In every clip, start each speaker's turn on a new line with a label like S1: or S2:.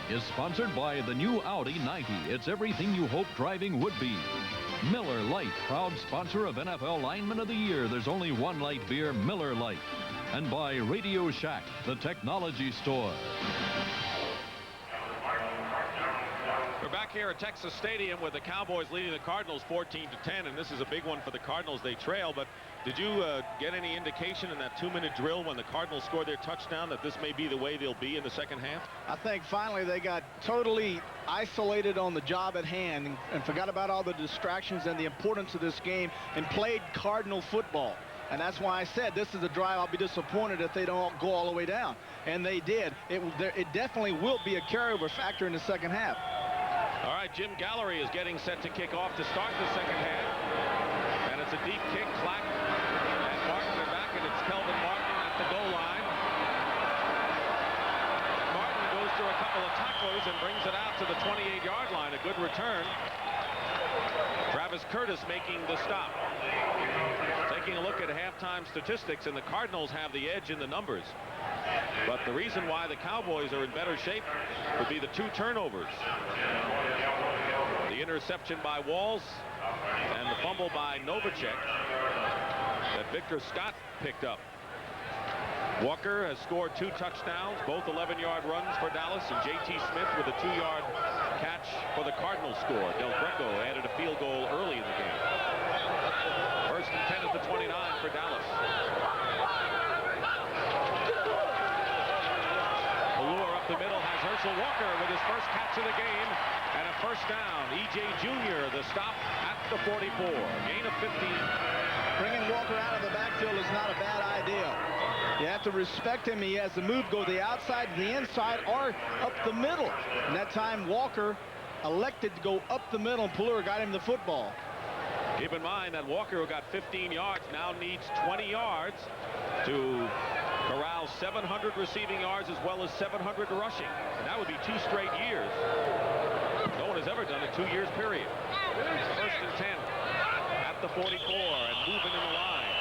S1: is sponsored by the new Audi 90. It's everything you hoped driving would be. Miller Lite, proud sponsor of NFL Lineman of the Year. There's only one light beer, Miller Lite. And by Radio Shack, the technology store.
S2: We're back here at Texas Stadium with the Cowboys leading the Cardinals 14-10, and this is a big one for the Cardinals. They trail, but did you get any indication in that 2-minute drill when the Cardinals scored their touchdown that this may be the way they'll be in the second half?
S3: I think finally they got totally isolated on the job at hand and forgot about all the distractions and the importance of this game and played Cardinal football. And that's why I said this is a drive I'll be disappointed if they don't go all the way down. And they did. It definitely will be a carryover factor in the second half.
S2: All right, Jim Gallery is getting set to kick off to start the second half. And it's a deep kick, Clack and Martin are back, and it's Kelvin Martin at the goal line. Martin goes through a couple of tacklers and brings it out to the 28-yard line. A good return. Travis Curtis making the stop. Taking a look at halftime statistics, and the Cardinals have the edge in the numbers. But the reason why the Cowboys are in better shape would be the 2 turnovers. The interception by Walls and the fumble by Novacek that Victor Scott picked up. Walker has scored 2 touchdowns, both 11-yard runs for Dallas, and J.T. Smith with a 2-yard catch for the Cardinals score. Del Greco added a field goal early in the game. First and 10 at the 29 for Dallas. The middle has Herschel Walker with his first catch of the game and a first down. E.J. Jr. the stop at the 44. Gain of 15.
S3: Bringing Walker out of the backfield is not a bad idea. You have to respect him. He has to move, go the outside, the inside, or up the middle. And that time Walker elected to go up the middle, and Plur got him the football.
S2: Keep in mind that Walker, who got 15 yards, now needs 20 yards to corral 700 receiving yards as well as 700 rushing. And that would be 2 straight years. No one has ever done it 2 years period. First and 10 at the 44 and moving in the line.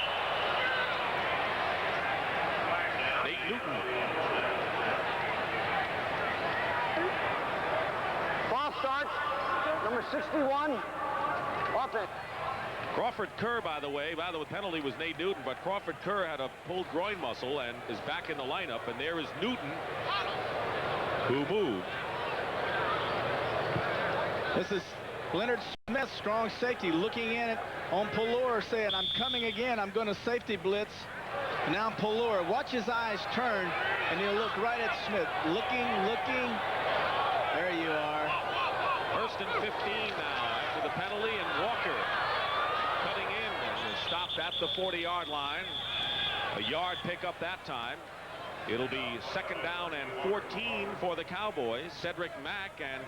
S2: Nate Newton.
S4: Ball starts. Number 61. Off it.
S2: Crawford Kerr, by the way, penalty was Nate Newton, but Crawford Kerr had a pulled groin muscle and is back in the lineup, and there is Newton, who moved.
S3: This is Leonard Smith, strong safety, looking in it on Plur, saying, I'm coming again, I'm going to safety blitz. And now Plur, watch his eyes turn, and he'll look right at Smith, looking. There you are.
S2: First and 15 now after the penalty, and Walker cutting in and is stopped at the 40-yard line. A yard pickup that time. It'll be second down and 14 for the Cowboys. Cedric Mack and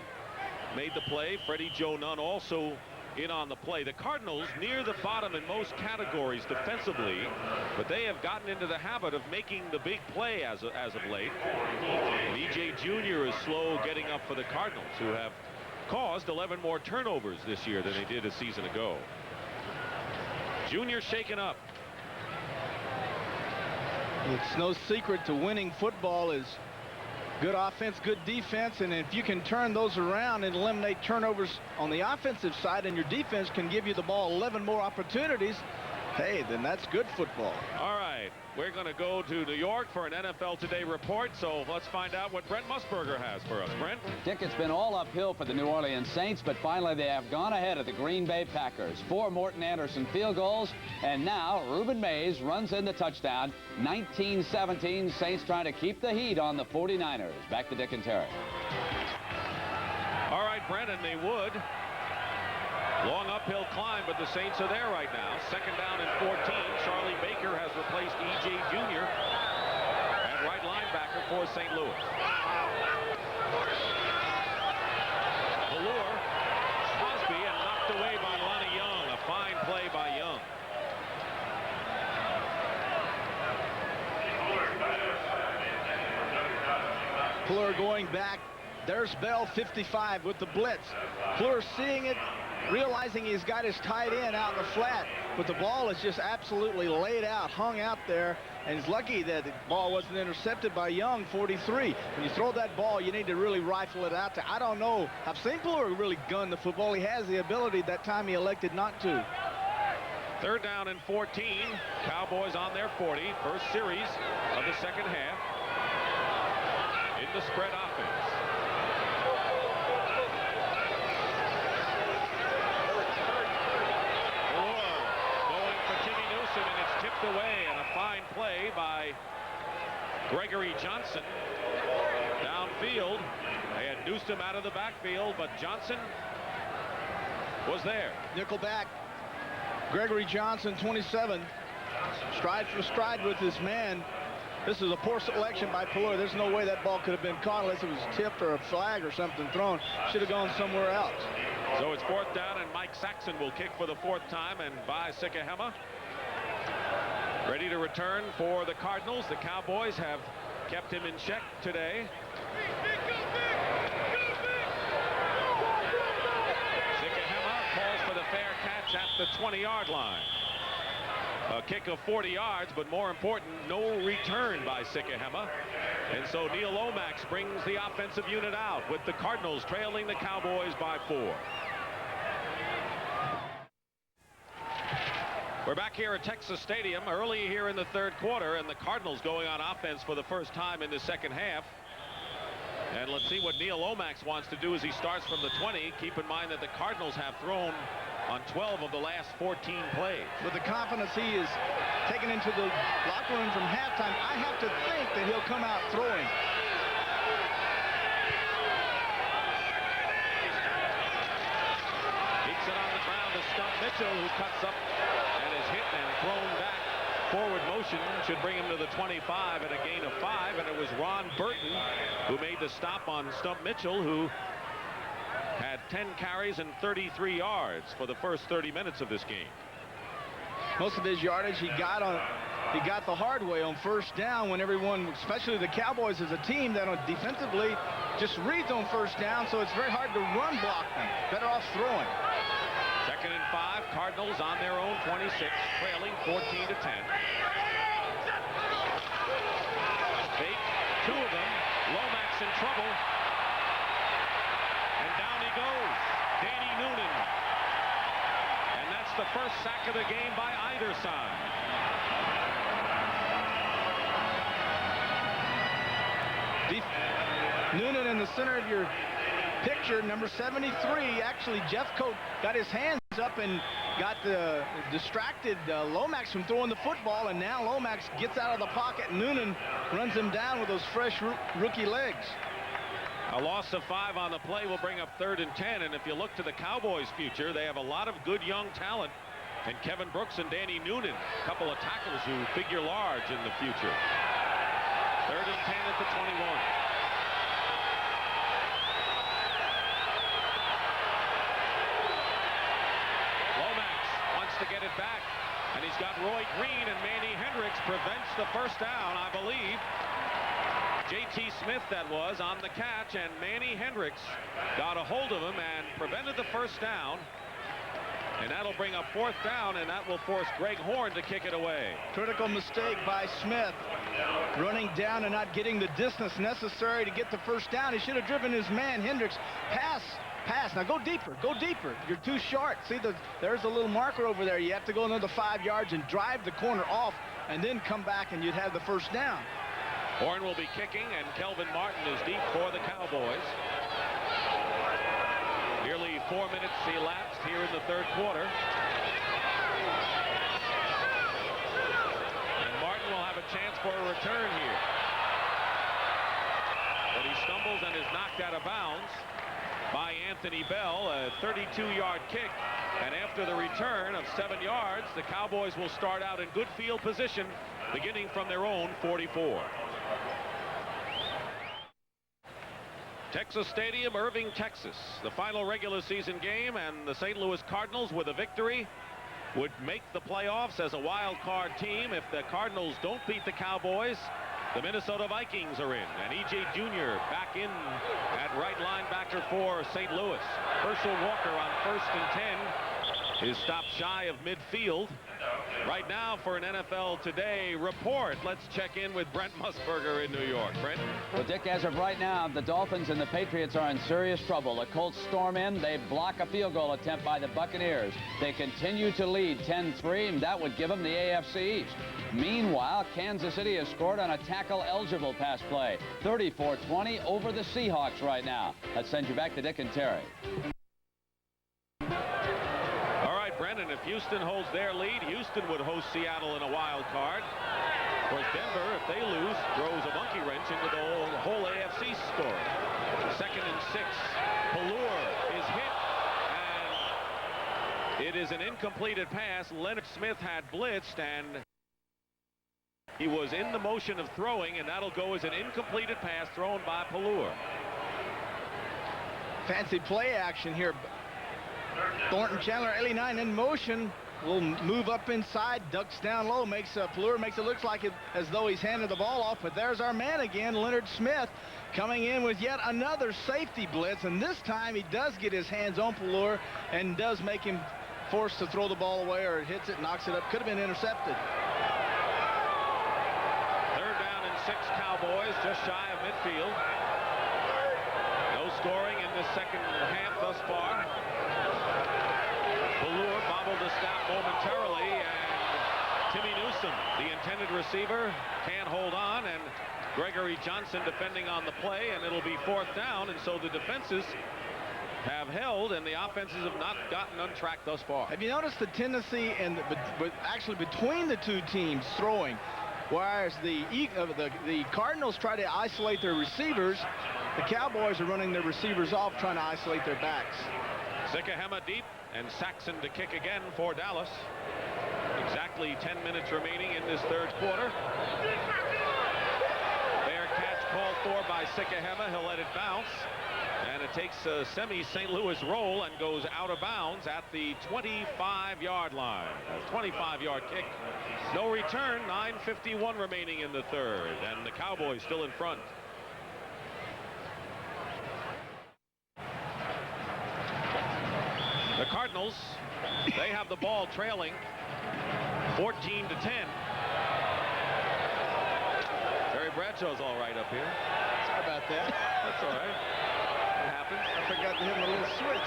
S2: made the play. Freddie Joe Nunn also in on the play. The Cardinals near the bottom in most categories defensively, but they have gotten into the habit of making the big play as of late. E.J. Jr. is slow getting up for the Cardinals, who have caused 11 more turnovers this year than they did a season ago. Junior shaken up.
S3: It's no secret to winning football is good offense, good defense, and if you can turn those around and eliminate turnovers on the offensive side, and your defense can give you the ball 11 more opportunities, hey, then that's good football.
S2: All right, we're going to go to New York for an NFL Today report, so let's find out what Brent Musburger has for us. Brent?
S5: Dick, it's been all uphill for the New Orleans Saints, but finally they have gone ahead of the Green Bay Packers. 4 Morton Anderson field goals, and now Reuben Mays runs in the touchdown. 19-17, Saints trying to keep the heat on the 49ers. Back to Dick and Terry.
S2: All right, Brent, and they would. Long uphill climb, but the Saints are there right now. Second down and 14. Charlie Baker has replaced E.J. Jr. at right linebacker for St. Louis. Allure, Crosby, and knocked away by Lonnie Young. A fine play by Young.
S3: Plur going back. There's Bell, 55 with the blitz. Plur seeing it, realizing he's got his tight end out in the flat, but the ball is just absolutely laid out, hung out there, and he's lucky that the ball wasn't intercepted by Young, 43. When you throw that ball, you need to really rifle it out there. I don't know. I've seen Plur really gun the football. He has the ability. That time he elected not to.
S2: 3rd down and 14. Cowboys on their 40. First series of the second half. In the spread offense. Going for Jimmy Newsom, and it's tipped away, and a fine play by Gregory Johnson. Downfield. They had Newsom out of the backfield, but Johnson was there.
S3: Nickel back. Gregory Johnson, 27. Stride for stride with this man. This is a poor selection by Plur. There's no way that ball could have been caught unless it was tipped or a flag or something thrown. Should have gone somewhere else.
S2: So it's 4th down, and Mike Saxon will kick for the 4th time, and by Sikahema. Ready to return for the Cardinals. The Cowboys have kept him in check today. Sikahema calls for the fair catch at the 20-yard line. A kick of 40 yards, but more important, no return by Sikahema. And so Neil Lomax brings the offensive unit out, with the Cardinals trailing the Cowboys by 4. We're back here at Texas Stadium early here in the 3rd quarter, and the Cardinals going on offense for the first time in the second half. And let's see what Neil Lomax wants to do as he starts from the 20. Keep in mind that the Cardinals have thrown on 12 of the last 14 plays.
S3: With the confidence he is taken into the locker room from halftime, I have to think that he'll come out throwing.
S2: Keeps it on the ground to Stump Mitchell, who cuts up and is hit and thrown back. Forward motion should bring him to the 25 and a gain of 5, and it was Ron Burton who made the stop on Stump Mitchell, who had 10 carries and 33 yards for the first 30 minutes of this game.
S3: Most of his yardage he got the hard way on 1st down, when everyone, especially the Cowboys as a team that defensively just reads on 1st down, so it's very hard to run block them. Better off throwing.
S2: 2nd and 5, Cardinals on their own 26, trailing 14-10. Fake, 2 of them. Lomax in trouble. And down he goes. Danny Noonan. And that's the first sack of the game by either side.
S3: Noonan in the center of your picture, number 73. Actually, Jeffcoat got his hands up and got distracted Lomax from throwing the football, and now Lomax gets out of the pocket. Noonan runs him down with those fresh rookie legs.
S2: A loss of 5 on the play will bring up 3rd and 10, and if you look to the Cowboys' future, they have a lot of good young talent, and Kevin Brooks and Danny Noonan, a couple of tackles who figure large in the future. 3rd and 10 at the 21. To get it back, and he's got Roy Green, and Manny Hendricks prevents the 1st down, I believe. J.T. Smith that was on the catch, and Manny Hendricks got a hold of him and prevented the 1st down, and that'll bring up 4th down, and that will force Greg Horn to kick it away.
S3: Critical mistake by Smith, running down and not getting the distance necessary to get the 1st down. He should have driven his man Hendricks. Pass. Now go deeper. You're too short. See, there's a little marker over there. You have to go another 5 yards and drive the corner off, and then come back, and you'd have the 1st down.
S2: Horn will be kicking, and Kelvin Martin is deep for the Cowboys. Nearly 4 minutes elapsed here in the 3rd quarter. And Martin will have a chance for a return here. But he stumbles and is knocked out of bounds by Anthony Bell, a 32-yard kick, and after the return of 7 yards, the Cowboys will start out in good field position, beginning from their own 44. Texas Stadium, Irving, Texas. The final regular season game, and the St. Louis Cardinals, with a victory, would make the playoffs as a wild card team. If the Cardinals don't beat the Cowboys, the Minnesota Vikings are in, and E.J. Jr. back in at right linebacker for St. Louis. Herschel Walker on 1st and 10 is stopped shy of midfield. Right now for an NFL Today report, let's check in with Brent Musburger in New York. Brent?
S5: Well, Dick, as of right now, the Dolphins and the Patriots are in serious trouble. The Colts storm in. They block a field goal attempt by the Buccaneers. They continue to lead 10-3, and that would give them the AFC East. Meanwhile, Kansas City has scored on a tackle-eligible pass play. 34-20 over the Seahawks right now. Let's send you back to Dick and Terry.
S2: Brendan, if Houston holds their lead, Houston would host Seattle in a wild card. Of course, Denver, if they lose, throws a monkey wrench into the whole AFC story. 2nd and 6. Pallur is hit, and it is an incompleted pass. Leonard Smith had blitzed, and he was in the motion of throwing, and that'll go as an incompleted pass thrown by Pallur.
S3: Fancy play action here. Thornton Chandler, LE9 in motion, will move up inside, ducks down low, Pallur makes it look like as though he's handed the ball off, but there's our man again, Leonard Smith, coming in with yet another safety blitz, and this time he does get his hands on Pallur and does make him forced to throw the ball away, or it hits it, knocks it up, could have been intercepted.
S2: 3rd down and 6 Cowboys, just shy of midfield. No scoring in the second half thus far. Pallur bobbled the snap momentarily, and Timmy Newsom, the intended receiver, can't hold on, and Gregory Johnson defending on the play, and it'll be 4th down, and so the defenses have held, and the offenses have not gotten on track thus far.
S3: Have you noticed the tendency actually between the two teams throwing? Whereas the Cardinals try to isolate their receivers, the Cowboys are running their receivers off, trying to isolate their backs.
S2: Sikahema deep, and Saxon to kick again for Dallas. Exactly 10 minutes remaining in this 3rd quarter. Fair catch called for by Sikahema. He'll let it bounce, and it takes a semi-St. Louis roll and goes out of bounds at the 25-yard line. A 25-yard kick. No return. 9:51 remaining in the 3rd, and the Cowboys still in front. The Cardinals, they have the ball trailing 14-10. Terry Bradshaw's all right up here.
S3: Sorry about that.
S2: That's all right. It happens.
S3: I forgot to hit my little switch.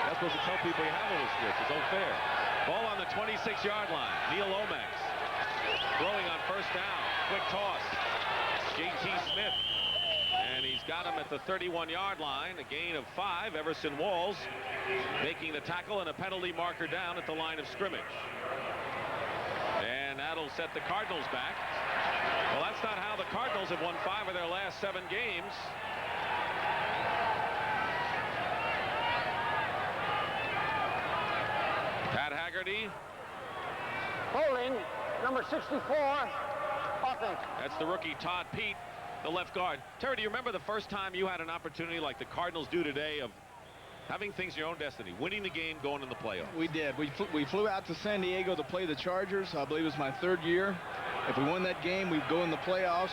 S2: That's supposed to tell people you have a little switch. It's unfair. Ball on the 26-yard line. Neil Lomax throwing on 1st down. Quick toss. J.T. Smith. And he's got him at the 31-yard line. A gain of 5. Everson Walls making the tackle, and a penalty marker down at the line of scrimmage. And that'll set the Cardinals back. Well, that's not how the Cardinals have won 5 of their last 7 games. Pat Haggerty.
S4: Holding, number 64, offense.
S2: That's the rookie Todd Pete, the left guard. Terry, do you remember the first time you had an opportunity like the Cardinals do today of having things in your own destiny, winning the game, going in the playoffs?
S3: We did. We flew out to San Diego to play the Chargers. I believe it was my 3rd year. If we won that game, we'd go in the playoffs.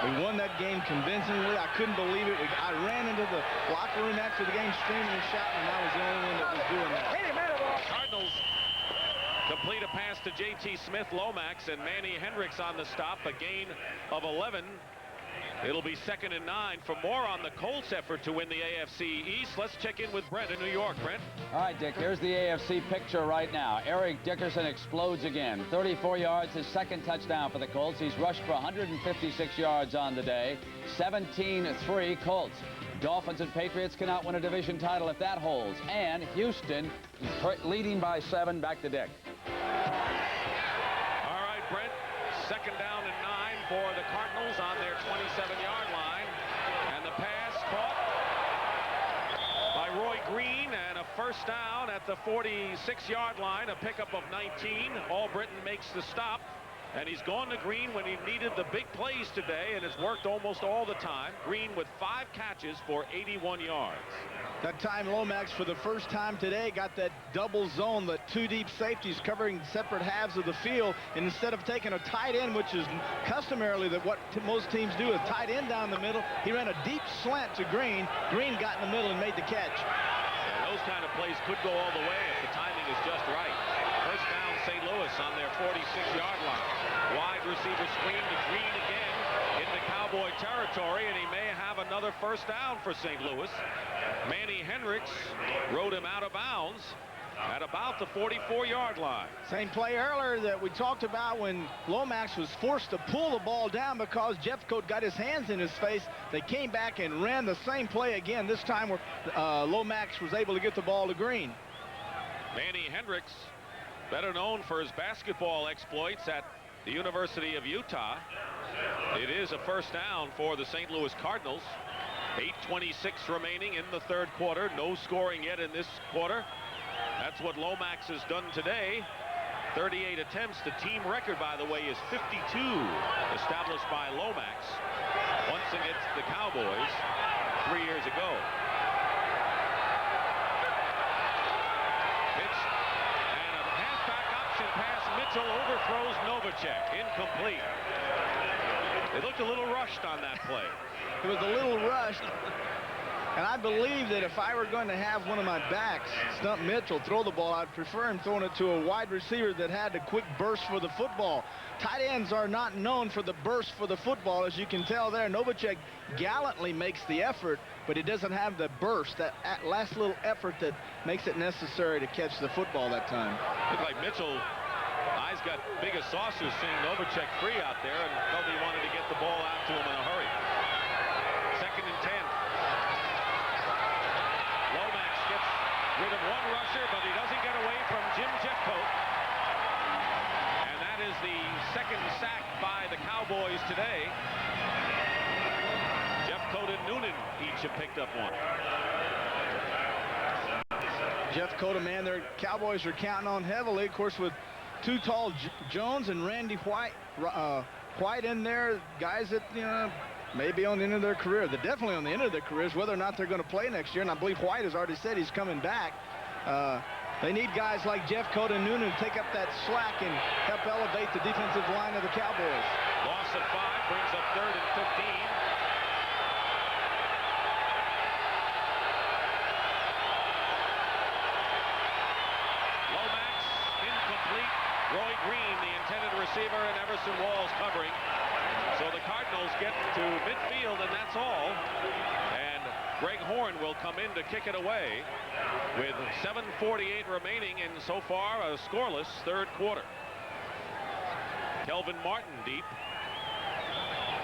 S3: We won that game convincingly. I couldn't believe it. I ran into the locker room after the game screaming and shouting, and I was the only one that was doing that.
S2: Cardinals complete a pass to J.T. Smith, Lomax, and Manny Hendricks on the stop. A gain of 11. It'll be 2nd and 9. For more on the Colts' effort to win the AFC East, let's check in with Brent in New York. Brent?
S5: All right, Dick, here's the AFC picture right now. Eric Dickerson explodes again. 34 yards, his 2nd touchdown for the Colts. He's rushed for 156 yards on the day. 17-3 Colts. Dolphins and Patriots cannot win a division title if that holds. And Houston leading by 7. Back to Dick.
S2: All right, Brent. 2nd down and 9 for the Cardinals on their 27-yard line. And the pass caught by Roy Green, and a 1st down at the 46-yard line. A pickup of 19. Albritton makes the stop. And he's gone to Green when he needed the big plays today, and it's worked almost all the time. Green with 5 catches for 81 yards.
S3: That time Lomax, for the first time today, got that double zone, the 2 deep safeties covering separate halves of the field. And instead of taking a tight end, which is customarily what most teams do, a tight end down the middle, he ran a deep slant to Green. Green got in the middle and made the catch.
S2: And those kind of plays could go all the way if the timing timing is just right. First down, St. Louis on their 46-yard line. Wide receiver screen to Green again into Cowboy territory, and he may have another first down for St. Louis. Manny Hendricks rode him out of bounds at about the 44-yard line.
S3: Same play earlier that we talked about when Lomax was forced to pull the ball down because Jeffcoat got his hands in his face. They came back and ran the same play again, this time where Lomax was able to get the ball to Green.
S2: Manny Hendricks, better known for his basketball exploits at the University of Utah. It is a first down for the St. Louis Cardinals. 8:26 remaining in the third quarter. No scoring yet in this quarter. That's what Lomax has done today. 38 attempts. The team record, by the way, is 52, established by Lomax once against the Cowboys 3 years ago. Pitch and a halfback option pass. Mitchell overthrows Novacek. Incomplete. They looked a little rushed on that play.
S3: It was a little rushed. And I believe that if I were going to have one of my backs stump Mitchell, throw the ball, I'd prefer him throwing it to a wide receiver that had a quick burst for the football. Tight ends are not known for the burst for the football, as you can tell there. Novacek gallantly makes the effort, but he doesn't have the burst, that last little effort that makes it necessary to catch the football that time.
S2: Looked like Mitchell, eyes got big as saucers seeing Novacek free out there and felt he wanted to get the ball out to him in a hurry. 2nd and 10. Rid of one rusher, but he doesn't get away from Jim Jeffcoat. And that is the second sack by the Cowboys today. Jeffcoat and Noonan each have picked up one.
S3: Jeffcoat, a man their Cowboys are counting on heavily, of course, with too tall Jones and Randy White in there, guys that, you know, maybe on the end of their career. They're definitely on the end of their careers, whether or not they're going to play next year. And I believe White has already said he's coming back. They need guys like Jeffcoat and Noonan to take up that slack and help elevate the defensive line of the Cowboys.
S2: Loss of 5 brings up 3rd and 15. Lomax, incomplete. Roy Green, the intended receiver, and Everson Walls covering. So the Cardinals get to midfield, and that's all. And Greg Horn will come in to kick it away with 7:48 remaining in so far a scoreless third quarter. Kelvin Martin deep.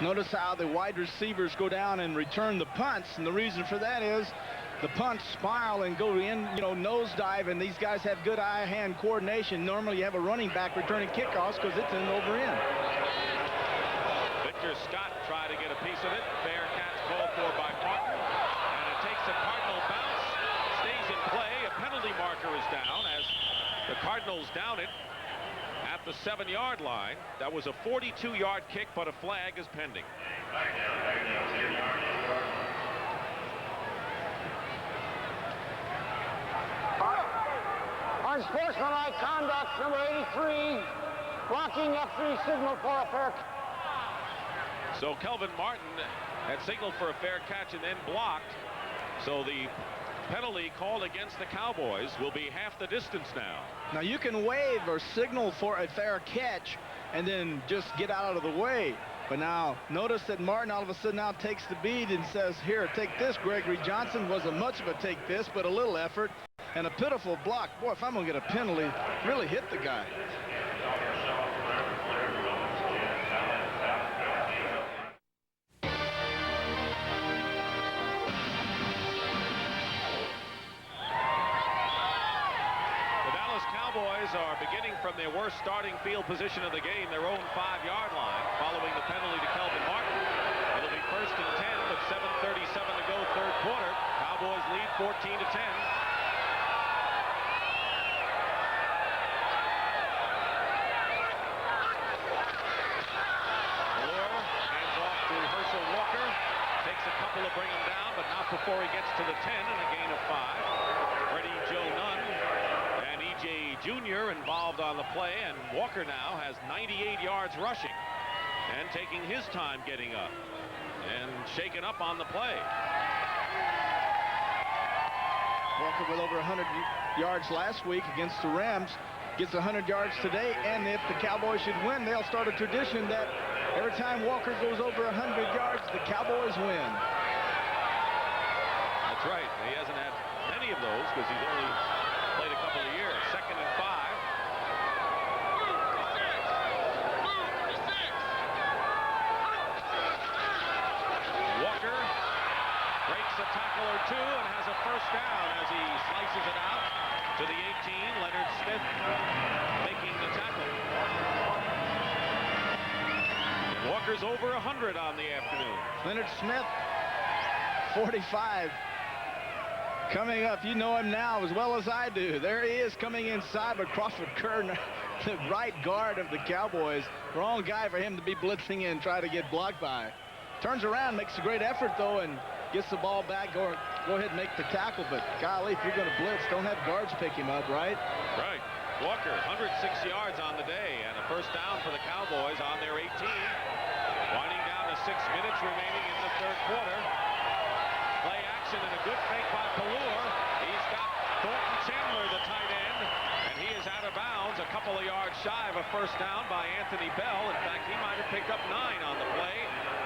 S3: Notice how the wide receivers go down and return the punts, and the reason for that is the punts spiral and go in, you know, nosedive, and these guys have good eye-hand coordination. Normally you have a running back returning kickoffs because it's an over-in.
S2: Victor Scott tried to get a piece of it. Fair catch called for by Martin. And it takes a Cardinal bounce. Stays in play. A penalty marker is down as the Cardinals down it at the 7-yard line. That was a 42-yard kick, but a flag is pending.
S4: Unsportsmanlike conduct, number 83. Blocking F3 signal for a fair.
S2: So Kelvin Martin had signaled for a fair catch and then blocked. So the penalty called against the Cowboys will be half the distance now.
S3: Now you can wave or signal for a fair catch and then just get out of the way. But now notice that Martin all of a sudden now takes the beat and says, here, take this. Gregory Johnson wasn't much of a take this, but a little effort and a pitiful block. Boy, if I'm going to get a penalty, really hit the guy.
S2: Cowboys are beginning from their worst starting field position of the game, their own 5-yard line, following the penalty to Kelvin Martin. It'll be 1st and 10 with 7:37 to go, third quarter. Cowboys lead 14-10. Malure hands off to Herschel Walker. Takes a couple to bring him down, but not before he gets to the 10 and a gain of 5. Ready Joe Nunn. Jr. involved on the play, and Walker now has 98 yards rushing and taking his time getting up and shaken up on the play.
S3: Walker with over 100 yards last week against the Rams. Gets 100 yards today, and if the Cowboys should win, they'll start a tradition that every time Walker goes over 100 yards, the Cowboys win.
S2: That's right. He hasn't had many of those because he's only played a couple of years. 2nd and 5. Walker breaks a tackle or two and has a first down as he slices it out to the 18. Leonard Smith making the tackle. Walker's over 100 on the afternoon.
S3: Leonard Smith, 45. Coming up, you know him now as well as I do. There he is coming inside, but Crawford Kern, the right guard of the Cowboys. Wrong guy for him to be blitzing in, try to get blocked by. Turns around, makes a great effort though, and gets the ball back. Go ahead and make the tackle, but golly, if you're going to blitz, don't have guards pick him up, right?
S2: Right. Walker, 106 yards on the day, and a first down for the Cowboys on their 18. Winding down to 6 minutes remaining in the third quarter. Play action and a good fake by Pelluer. He's got Thornton Chandler, the tight end, and he is out of bounds, a couple of yards shy of a first down by Anthony Bell. In fact, he might have picked up 9 on the play,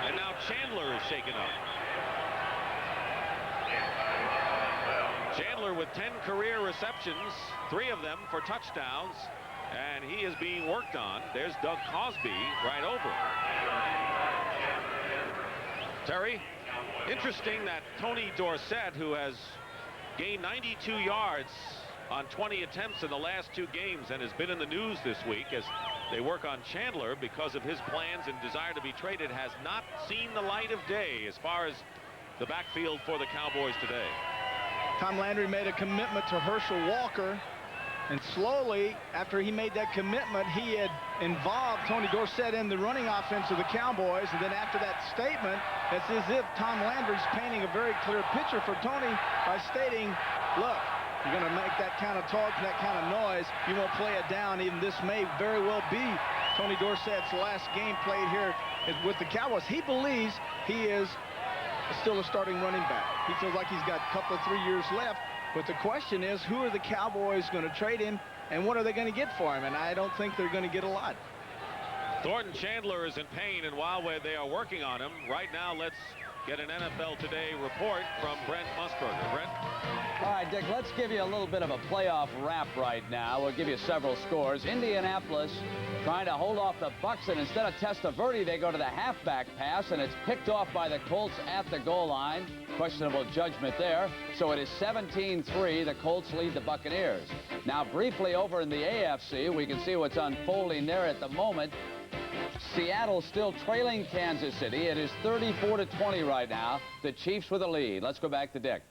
S2: and now Chandler is shaken up. Chandler with 10 career receptions, 3 of them for touchdowns, and he is being worked on. There's Doug Cosby right over. Terry, interesting that Tony Dorsett, who has gained 92 yards on 20 attempts in the last 2 games and has been in the news this week as they work on Chandler because of his plans and desire to be traded, has not seen the light of day as far as the backfield for the Cowboys today.
S3: Tom Landry made a commitment to Herschel Walker, and slowly, after he made that commitment, he had involved Tony Dorsett in the running offense of the Cowboys, and then after that statement, it's as if Tom Landry's painting a very clear picture for Tony by stating, look, you're going to make that kind of talk, that kind of noise, you won't play it down. Even this may very well be Tony Dorsett's last game played here with the Cowboys. He believes he is still a starting running back. He feels like he's got a couple of 3 years left, but the question is, who are the Cowboys going to trade in, and what are they going to get for him? And I don't think they're going to get a lot.
S2: Thornton Chandler is in pain, and while they are working on him right now, let's get an NFL Today report from Brent Musburger. Brent?
S5: All right, Dick, let's give you a little bit of a playoff wrap right now. We'll give you several scores. Indianapolis trying to hold off the Bucs, and instead of Testaverde, they go to the halfback pass, and it's picked off by the Colts at the goal line. Questionable judgment there. So it is 17-3. The Colts lead the Buccaneers. Now, briefly over in the AFC, we can see what's unfolding there at the moment. Seattle still trailing Kansas City. It is 34-20 right now. The Chiefs with the lead. Let's go back to Dick.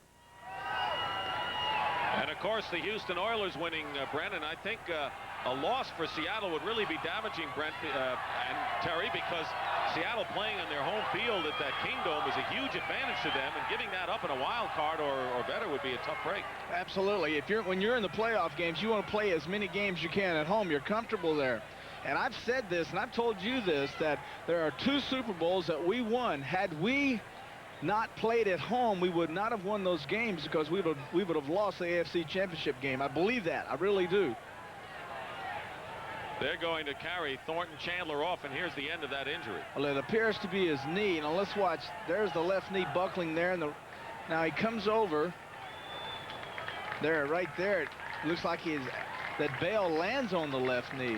S2: And of course, the Houston Oilers winning, Brent, and I think a loss for Seattle would really be damaging, Brent and Terry, because Seattle playing on their home field at that Kingdome is a huge advantage to them, and giving that up in a wild card or better would be a tough break.
S3: Absolutely. When you're in the playoff games, you want to play as many games you can at home. You're comfortable there. And I've said this, and I've told you this, that there are 2 Super Bowls that we won. Had we not played at home, we would not have won those games because we would have lost the AFC Championship game. I believe that. I really do.
S2: They're going to carry Thornton Chandler off, and here's the end of that injury.
S3: Well, it appears to be his knee. Now let's watch. There's the left knee buckling there, and now he comes over. There, right there. It looks like that Bale lands on the left knee.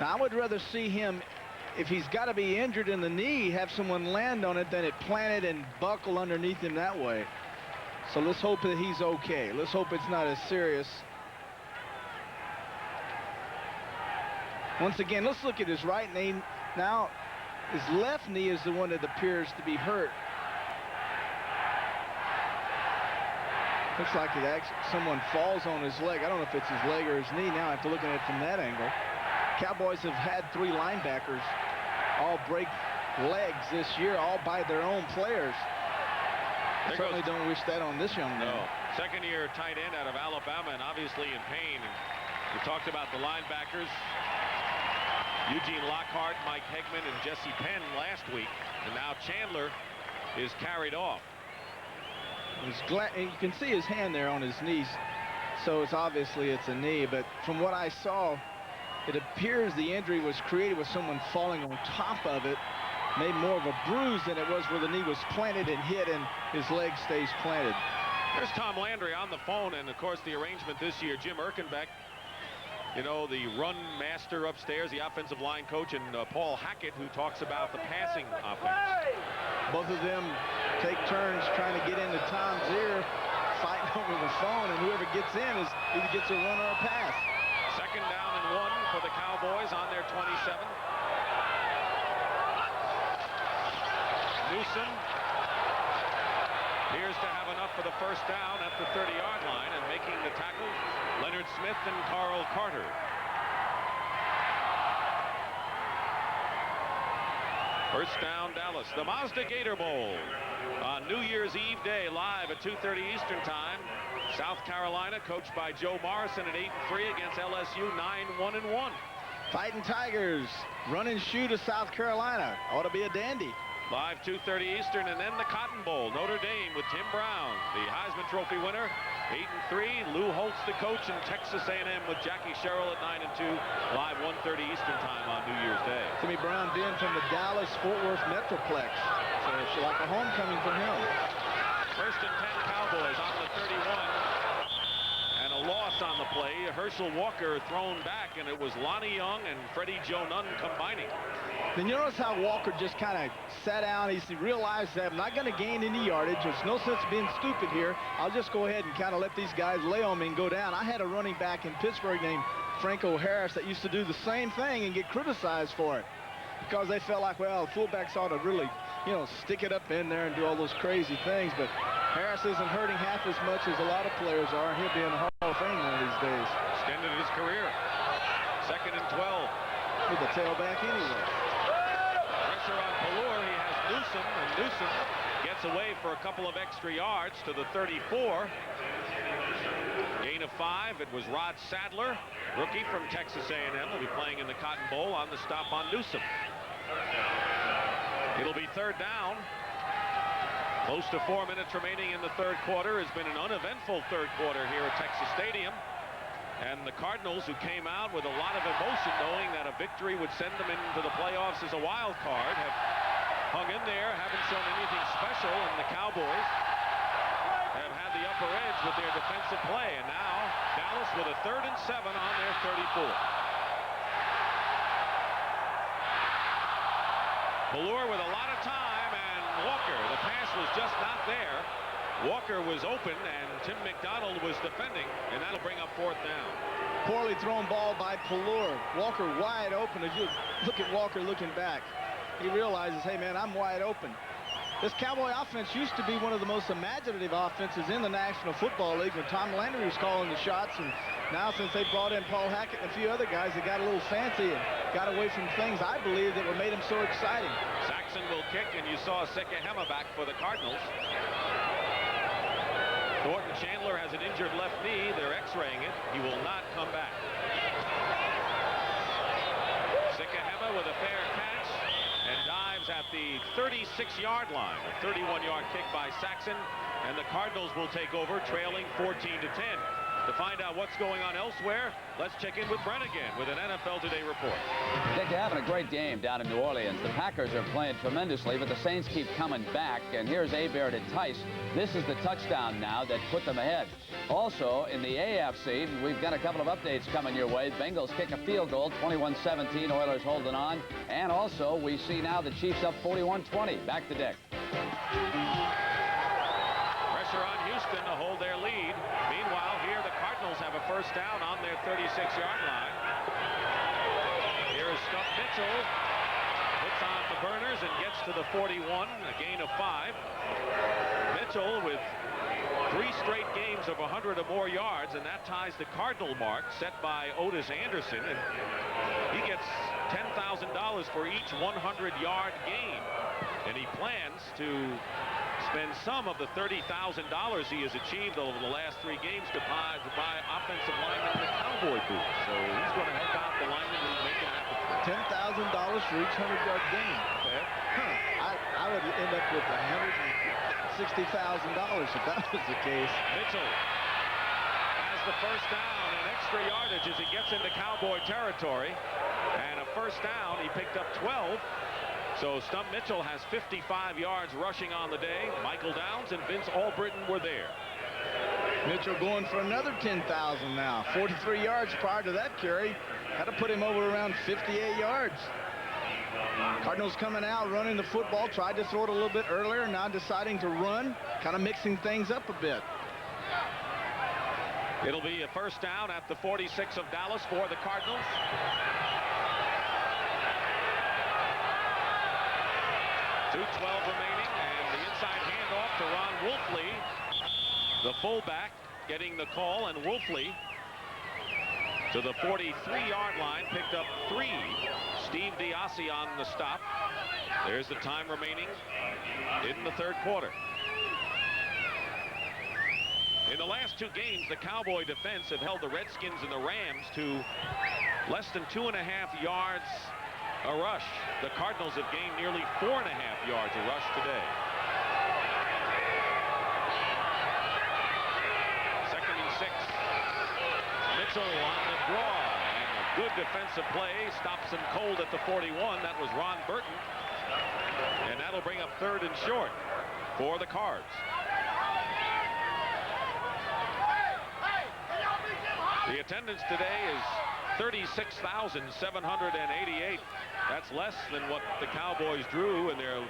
S3: Now I would rather see him, if he's got to be injured in the knee, have someone land on it than it planted and buckle underneath him that way. So let's hope that he's okay. Let's hope it's not as serious. Once again, let's look at his right knee. Now, his left knee is the one that appears to be hurt. Looks like someone falls on his leg. I don't know if it's his leg or his knee now. I have to look at it from that angle. Cowboys have had 3 linebackers all break legs this year, all by their own players. I certainly don't wish that on this young man.
S2: No. Second-year tight end out of Alabama, and obviously in pain. And we talked about the linebackers, Eugene Lockhart, Mike Hegman, and Jesse Penn last week, and now Chandler is carried off.
S3: And you can see his hand there on his knee, so it's obviously it's a knee. But from what I saw, it appears the injury was created with someone falling on top of it, made more of a bruise than it was where the knee was planted and hit and his leg stays planted.
S2: There's Tom Landry on the phone, and of course the arrangement this year, Jim Erkenbeck, you know, the run master upstairs, the offensive line coach, and Paul Hackett, who talks about the passing offense.
S3: Both of them take turns trying to get into Tom's ear, fighting over the phone, and whoever gets in either gets a run or a pass.
S2: 2nd down and 1 for the Cowboys on their 27. Newsom appears to have enough for the 1st down at the 30-yard line, and making the tackle, Leonard Smith and Carl Carter. First down, Dallas. The Mazda Gator Bowl on New Year's Eve day, live at 2:30 Eastern Time. South Carolina, coached by Joe Morrison, at 8-3 against LSU, 9-1-1.
S3: Fighting Tigers, run and shoot of South Carolina. Ought to be a dandy.
S2: Live 2:30 Eastern, and then the Cotton Bowl, Notre Dame with Tim Brown, the Heisman Trophy winner, 8-3. Lou Holtz, the coach, and Texas A&M with Jackie Sherrill at 9-2. Live 1:30 Eastern Time on New Year's Day.
S3: Timmy Brown being from the Dallas-Fort Worth Metroplex, so it's like a homecoming for him.
S2: 1st and 10 Cowboys on the 31. And a loss on the play. Herschel Walker thrown back, and it was Lonnie Young and Freddie Joe Nunn combining.
S3: Then you notice how Walker just kind of sat down. He realized that I'm not going to gain any yardage. There's no sense being stupid here. I'll just go ahead and kind of let these guys lay on me and go down. I had a running back in Pittsburgh named Franco Harris that used to do the same thing and get criticized for it because they felt like, well, fullbacks ought to really, you know, stick it up in there and do all those crazy things. But Harris isn't hurting half as much as a lot of players are. He'll be in the Hall of Fame one of these days.
S2: Extended his career. 2nd and 12.
S3: With the tailback anyway.
S2: Pressure on Pallur. He has Newsom, and Newsom gets away for a couple of extra yards to the 34. Gain of 5. It was Rod Sadler, rookie from Texas A&M, will be playing in the Cotton Bowl on the stop on Newsom. It'll be 3rd down. Close to 4 minutes remaining in the 3rd quarter. Has been an uneventful 3rd quarter here at Texas Stadium. And the Cardinals, who came out with a lot of emotion knowing that a victory would send them into the playoffs as a wild card, have hung in there, haven't shown anything special, and the Cowboys have had the upper edge with their defensive play. And now Dallas with a 3rd and 7 on their 34. Pallur with a lot of time, and Walker, the pass was just not there. Walker was open, and Tim McDonald was defending, and that'll bring up 4th down.
S3: Poorly thrown ball by Pallur. Walker wide open. As you look at Walker looking back, he realizes, hey, man, I'm wide open. This Cowboy offense used to be one of the most imaginative offenses in the National Football League when Tom Landry was calling the shots. And now since they brought in Paul Hackett and a few other guys, they got a little fancy and got away from things, I believe, that were made them so exciting.
S2: Saxon will kick, and you saw Sekahema back for the Cardinals. Thornton Chandler has an injured left knee. They're x-raying it. He will not come back. Sekahema with a fair catch and dives at the 36-yard line. A 31-yard kick by Saxon, and the Cardinals will take over, trailing 14-10. To find out what's going on elsewhere, let's check in with Brent again with an NFL Today report.
S5: Dick, they're having a great game down in New Orleans. The Packers are playing tremendously, but the Saints keep coming back. And here's Hebert and Tice. This is the touchdown now that put them ahead. Also, in the AFC, we've got a couple of updates coming your way. Bengals kick a field goal, 21-17. Oilers holding on. And also, we see now the Chiefs up 41-20. Back to Dick.
S2: Pressure on Houston to hold their lead. Meanwhile, here the Cardinals have a 1st down on their 36-yard line. Here is Stump Mitchell. Puts on the burners and gets to the 41, a gain of 5. Mitchell with 3 straight games of 100 or more yards, and that ties the Cardinal mark set by Otis Anderson. And he gets $10,000 for each 100-yard gain. And he plans to spend some of the $30,000 he has achieved over the last 3 games to buy offensive linemen in the Cowboy booth. So he's going to help out the linemen and make it happen. $10,000
S3: for each 100-yard gain.
S2: Okay.
S3: I would end up with $60,000 if that was the case.
S2: Mitchell has the first down and extra yardage as he gets into Cowboy territory. And a first down, he picked up 12. So Stump Mitchell has 55 yards rushing on the day. Michael Downs and Vince Albritton were there.
S3: Mitchell going for another 10,000 now. 43 yards prior to that carry. Had to put him over around 58 yards. Cardinals coming out, running the football. Tried to throw it a little bit earlier. Now deciding to run. Kind of mixing things up a bit.
S2: It'll be a first down at the 46 of Dallas for the Cardinals. 2:12 remaining, and the inside handoff to Ron Wolfley, the fullback, getting the call, and Wolfley to the 43-yard line, picked up 3. Steve Diassi on the stop. There's the time remaining in the third quarter. In the last 2 games, the Cowboy defense have held the Redskins and the Rams to less than 2.5 yards a rush. The Cardinals have gained nearly 4.5 yards a rush today. Second and 6. Mitchell on the draw. And a good defensive play. Stops him cold at the 41. That was Ron Burton. And that'll bring up 3rd and short for the Cards. The attendance today is 36,788. That's less than what the Cowboys drew in their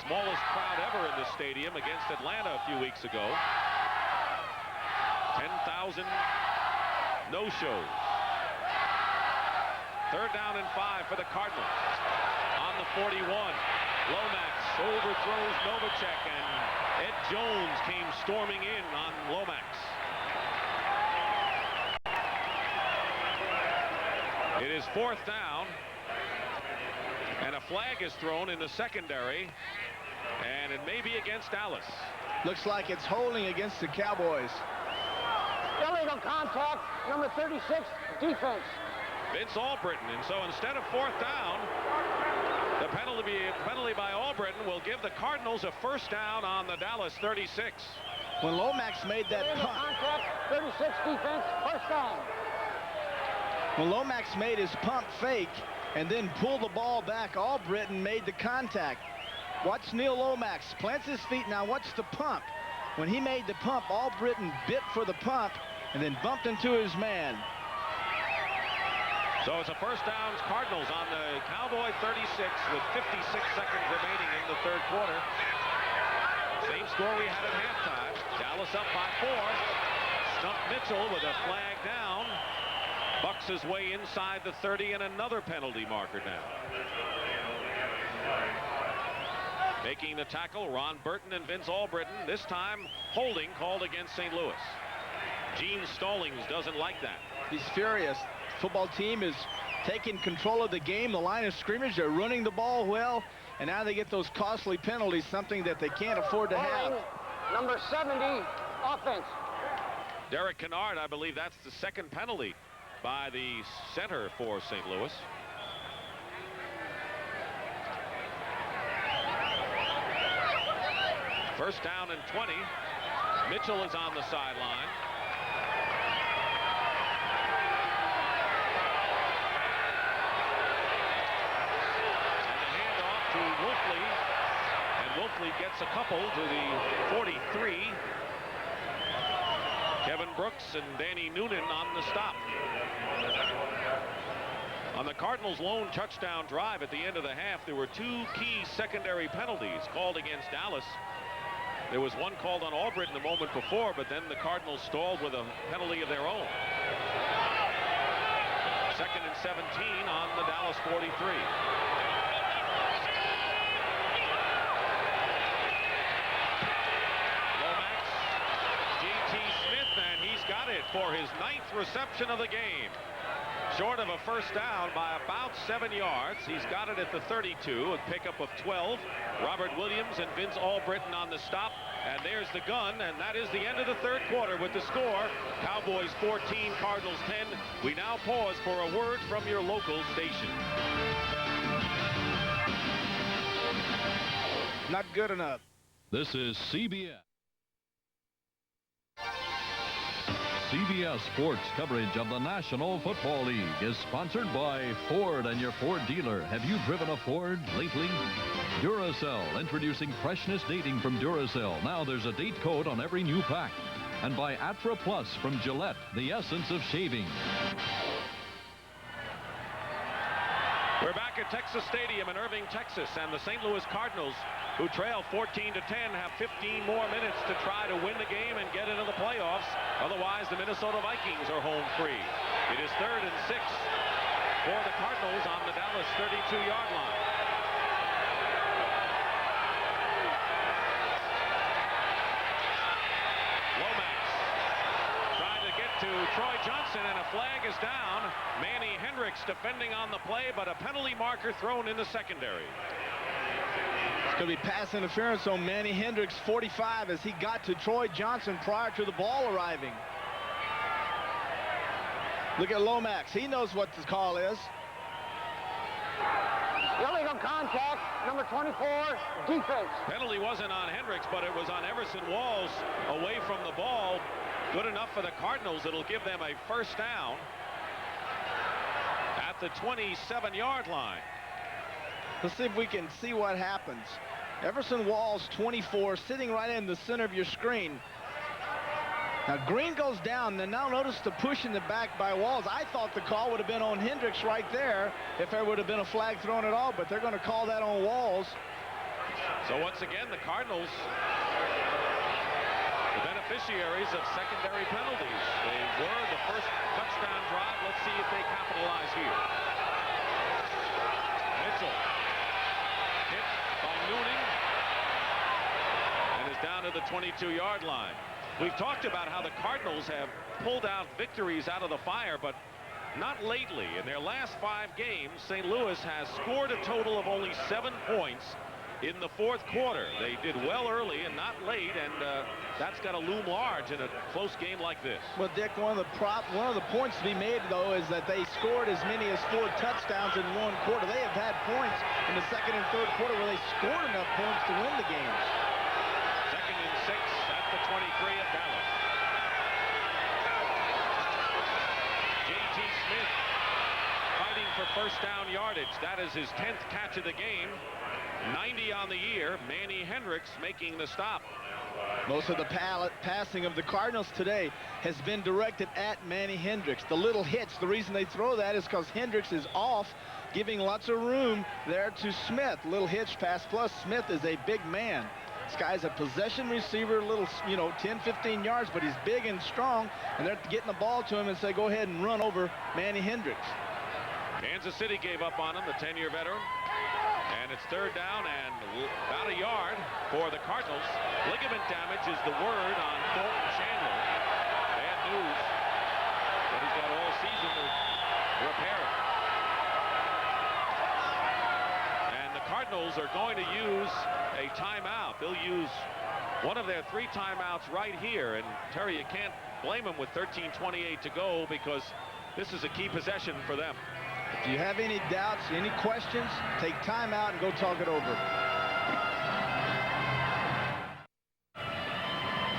S2: smallest crowd ever in this stadium against Atlanta a few weeks ago. 10,000 no-shows. 3rd down and 5 for the Cardinals. On the 41, Lomax overthrows Novacek, and Ed Jones came storming in on Lomax. It is 4th down, and a flag is thrown in the secondary, and it may be against Dallas.
S3: Looks like it's holding against the Cowboys.
S4: Illegal contact, number 36, defense.
S2: Vince Albritton, and so instead of 4th down, the penalty by Albritton will give the Cardinals a first down on the Dallas 36.
S3: When Lomax made that
S4: Illegal
S3: punt,
S4: contact, 36, defense, first down.
S3: when Lomax made his pump fake and then pulled the ball back, Albritton made the contact. Watch Neil Lomax, plants his feet, now watch the pump. When he made the pump, Albritton bit for the pump and then bumped into his man.
S2: So it's a first down, Cardinals on the Cowboy 36 with 56 seconds remaining in the third quarter. Same score we had at halftime. Dallas up by 4. Stump Mitchell with a flag down. Bucks his way inside the 30, and another penalty marker now. Making the tackle, Ron Burton and Vince Albritton. This time, holding called against St. Louis. Gene Stallings doesn't like that.
S3: He's furious. Football team is taking control of the game, the line of scrimmage. They're running the ball well, and now they get those costly penalties, something that they can't afford to have.
S4: Number 70, offense.
S2: Derek Kennard, I believe that's the second penalty by the center for St. Louis. First down and 20. Mitchell is on the sideline. And the handoff to Wolfley. And Wolfley gets a couple to the 43. Kevin Brooks and Danny Noonan on the stop. On the Cardinals' lone touchdown drive at the end of the half, there were 2 key secondary penalties called against Dallas. There was one called on Albritton the moment before, but then the Cardinals stalled with a penalty of their own. 2nd and 17 on the Dallas 43. Lomax, J.T. Smith, and he's got it for his 9th reception of the game. Short of a first down by about 7 yards. He's got it at the 32, a pickup of 12. Robert Williams and Vince Albritton on the stop. And there's the gun, and that is the end of the third quarter with the score. Cowboys 14, Cardinals 10. We now pause for a word from your local station.
S3: Not good enough.
S1: This is CBS. CBS Sports coverage of the National Football League is sponsored by Ford and your Ford dealer. Have you driven a Ford lately? Duracell, introducing freshness dating from Duracell. Now there's a date code on every new pack. And by Atra Plus from Gillette, the essence of shaving.
S2: We're back at Texas Stadium in Irving, Texas, and the St. Louis Cardinals, who trail 14-10, have 15 more minutes to try to win the game and get into the playoffs. Otherwise, the Minnesota Vikings are home free. It is 3rd and 6 for the Cardinals on the Dallas 32-yard line. To Troy Johnson, and a flag is down. Manny Hendricks defending on the play, but a penalty marker thrown in the secondary.
S3: It's going to be pass interference on Manny Hendricks, 45, as he got to Troy Johnson prior to the ball arriving. Look at Lomax. He knows what the call is.
S4: Illegal contact, number 24, defense.
S2: Penalty wasn't on Hendricks, but it was on Everson Walls away from the ball. Good enough for the Cardinals. It'll give them a first down at the 27-yard line.
S3: Let's see if we can see what happens. Everson Walls, 24, sitting right in the center of your screen. Now Green goes down, and now notice the push in the back by Walls. I thought the call would have been on Hendricks right there if there would have been a flag thrown at all, but they're going to call that on Walls.
S2: So once again, the Cardinals, the beneficiaries of secondary penalties. They were the first touchdown drive. Let's see if they capitalize here. Mitchell hit by Nooning and is down to the 22-yard line. We've talked about how the Cardinals have pulled out victories out of the fire, but not lately. In their last 5 games, St. Louis has scored a total of only 7 points in the 4th quarter. They did well early and not late, and that's got to loom large in a close game like this.
S3: Well, Dick, one of the points to be made, though, is that they scored as many as 4 touchdowns in 1 quarter. They have had points in the 2nd and 3rd quarter where they scored enough points to win the games.
S2: 2nd and 6 at the 23 of Dallas. J.T. Smith fighting for first down yardage. That is his 10th catch of the game. 90 on the year. Manny Hendricks making the stop.
S3: Most of the passing of the Cardinals today has been directed at Manny Hendricks. The little hitch, the reason they throw that is because Hendricks is off, giving lots of room there to Smith. Little hitch pass, plus Smith is a big man. This guy's a possession receiver, little, 10, 15 yards, but he's big and strong, and they're getting the ball to him and say, go ahead and run over Manny Hendricks.
S2: Kansas City gave up on him, the 10-year veteran. And it's 3rd down and about a yard for the Cardinals. Ligament damage is the word on Thornton Chandler. Bad news, but he's got all season to repair it. And the Cardinals are going to use a timeout. They'll use one of their 3 timeouts right here. And Terry, you can't blame them with 13:28 to go, because this is a key possession for them.
S3: If you have any doubts, any questions, take time out and go talk it over.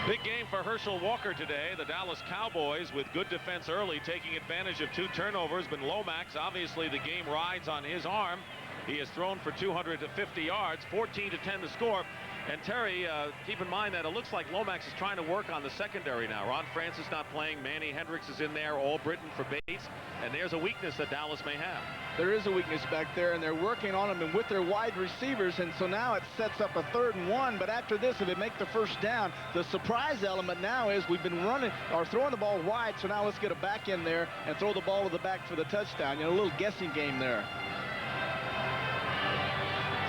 S2: Big game for Herschel Walker today. The Dallas Cowboys, with good defense early, taking advantage of 2 turnovers. But Lomax, obviously the game rides on his arm. He has thrown for 250 yards, 14-10 to score. And Terry, keep in mind that it looks like Lomax is trying to work on the secondary now. Ron Francis not playing. Manny Hendricks is in there, all Britain for Bates. And there's a weakness that Dallas may have.
S3: There is a weakness back there, and they're working on them and with their wide receivers. And so now it sets up a 3rd and 1. But after this, if they make the first down, the surprise element now is we've been running or throwing the ball wide. So now let's get a back in there and throw the ball to the back for the touchdown. A little guessing game there.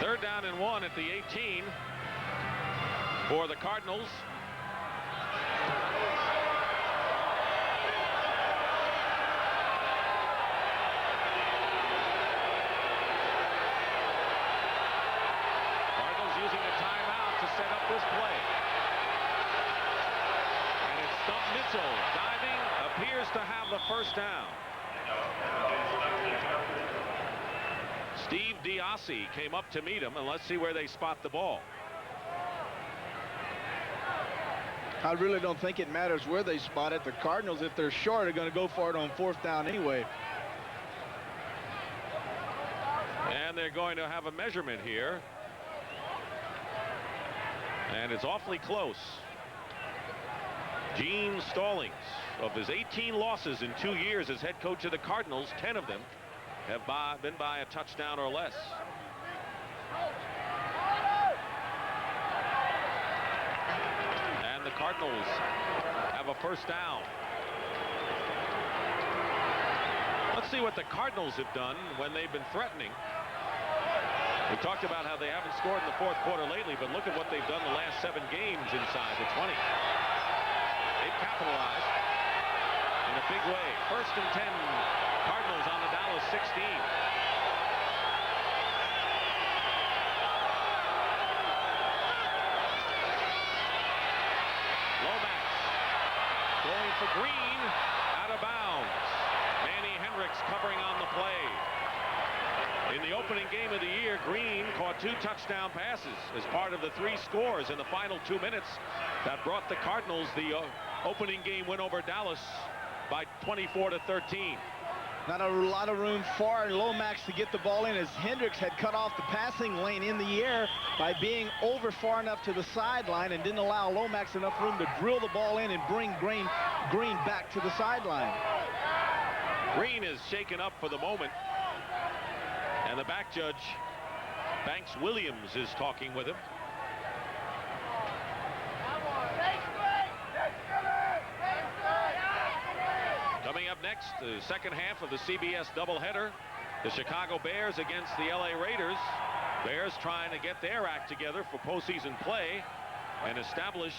S2: 3rd down and 1 at the 18 for the Cardinals. Cardinals using a timeout to set up this play. And it's Stump Mitchell diving, appears to have the first down. Steve Diassi came up to meet him, and let's see where they spot the ball.
S3: I really don't think it matters where they spot it. The Cardinals, if they're short, are going to go for it on 4th down anyway.
S2: And they're going to have a measurement here. And it's awfully close. Gene Stallings, of his 18 losses in 2 years as head coach of the Cardinals, 10 of them have been by a touchdown or less. And the Cardinals have a 1st down. Let's see what the Cardinals have done when they've been threatening. We talked about how they haven't scored in the 4th quarter lately, but look at what they've done the last 7 games inside the 20. They've capitalized in a big way. 1st and 10, Cardinals on the Dallas 16. Lomax going for Green, out of bounds. Manny Hendricks covering on the play. In the opening game of the year, Green caught 2 touchdown passes as part of the 3 scores in the final 2 minutes that brought the Cardinals the opening game win over Dallas by 24-13.
S3: Not a lot of room for Lomax to get the ball in, as Hendricks had cut off the passing lane in the air by being over far enough to the sideline and didn't allow Lomax enough room to drill the ball in and bring Green back to the sideline.
S2: Green is shaken up for the moment. And the back judge, Banks Williams, is talking with him. Coming up next, the second half of the CBS doubleheader, the Chicago Bears against the LA Raiders. Bears trying to get their act together for postseason play and establish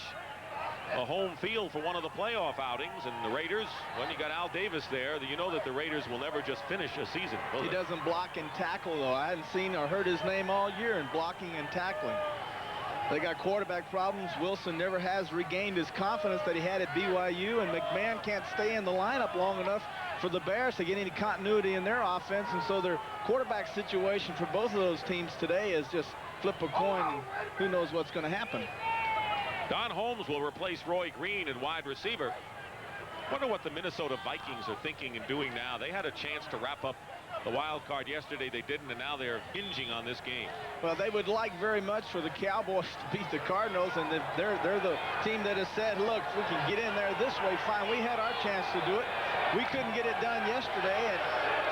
S2: a home field for one of the playoff outings. And the Raiders, when you got Al Davis there, you know that the Raiders will never just finish a season.
S3: He doesn't block and tackle, though. I hadn't seen or heard his name all year in blocking and tackling. They got quarterback problems. Wilson never has regained his confidence that he had at BYU, and McMahon can't stay in the lineup long enough for the Bears to get any continuity in their offense. And so their quarterback situation for both of those teams today is just flip a coin, and who knows what's going to happen.
S2: Don Holmes will replace Roy Green at wide receiver. Wonder what the Minnesota Vikings are thinking and doing now. They had a chance to wrap up the wild card yesterday. They didn't, and now they're hinging on this game.
S3: Well, they would like very much for the Cowboys to beat the Cardinals, and they're the team that has said, look, if we can get in there this way, fine. We had our chance to do it. We couldn't get it done yesterday, and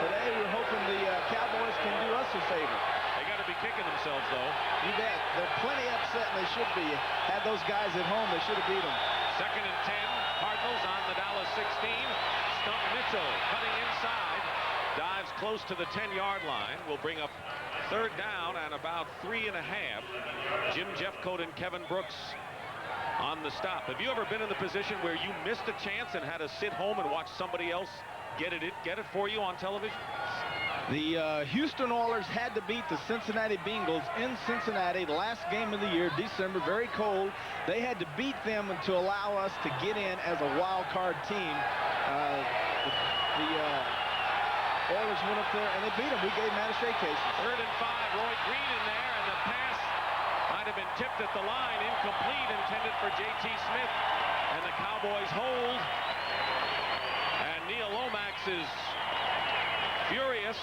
S3: today we're hoping the Cowboys can do us a favor.
S2: They got to be kicking themselves, though.
S3: You bet. They're plenty upset, and they should be. Had those guys at home, they should have beat them.
S2: 2nd and 10, Cardinals on the Dallas 16. Stump Mitchell cutting inside. Dives close to the 10-yard line. Will bring up 3rd down and about 3.5. Jim Jeffcoat and Kevin Brooks on the stop. Have you ever been in the position where you missed a chance and had to sit home and watch somebody else get it for you on television?
S3: The Houston Oilers had to beat the Cincinnati Bengals in Cincinnati, the last game of the year, December, very cold. They had to beat them to allow us to get in as a wild card team. The Oilers went up there and they beat them. We gave them out of cases.
S2: 3rd and 5, Roy Green in there, and the pass might have been tipped at the line, incomplete, intended for J.T. Smith. And the Cowboys hold. And Neil Lomax is furious.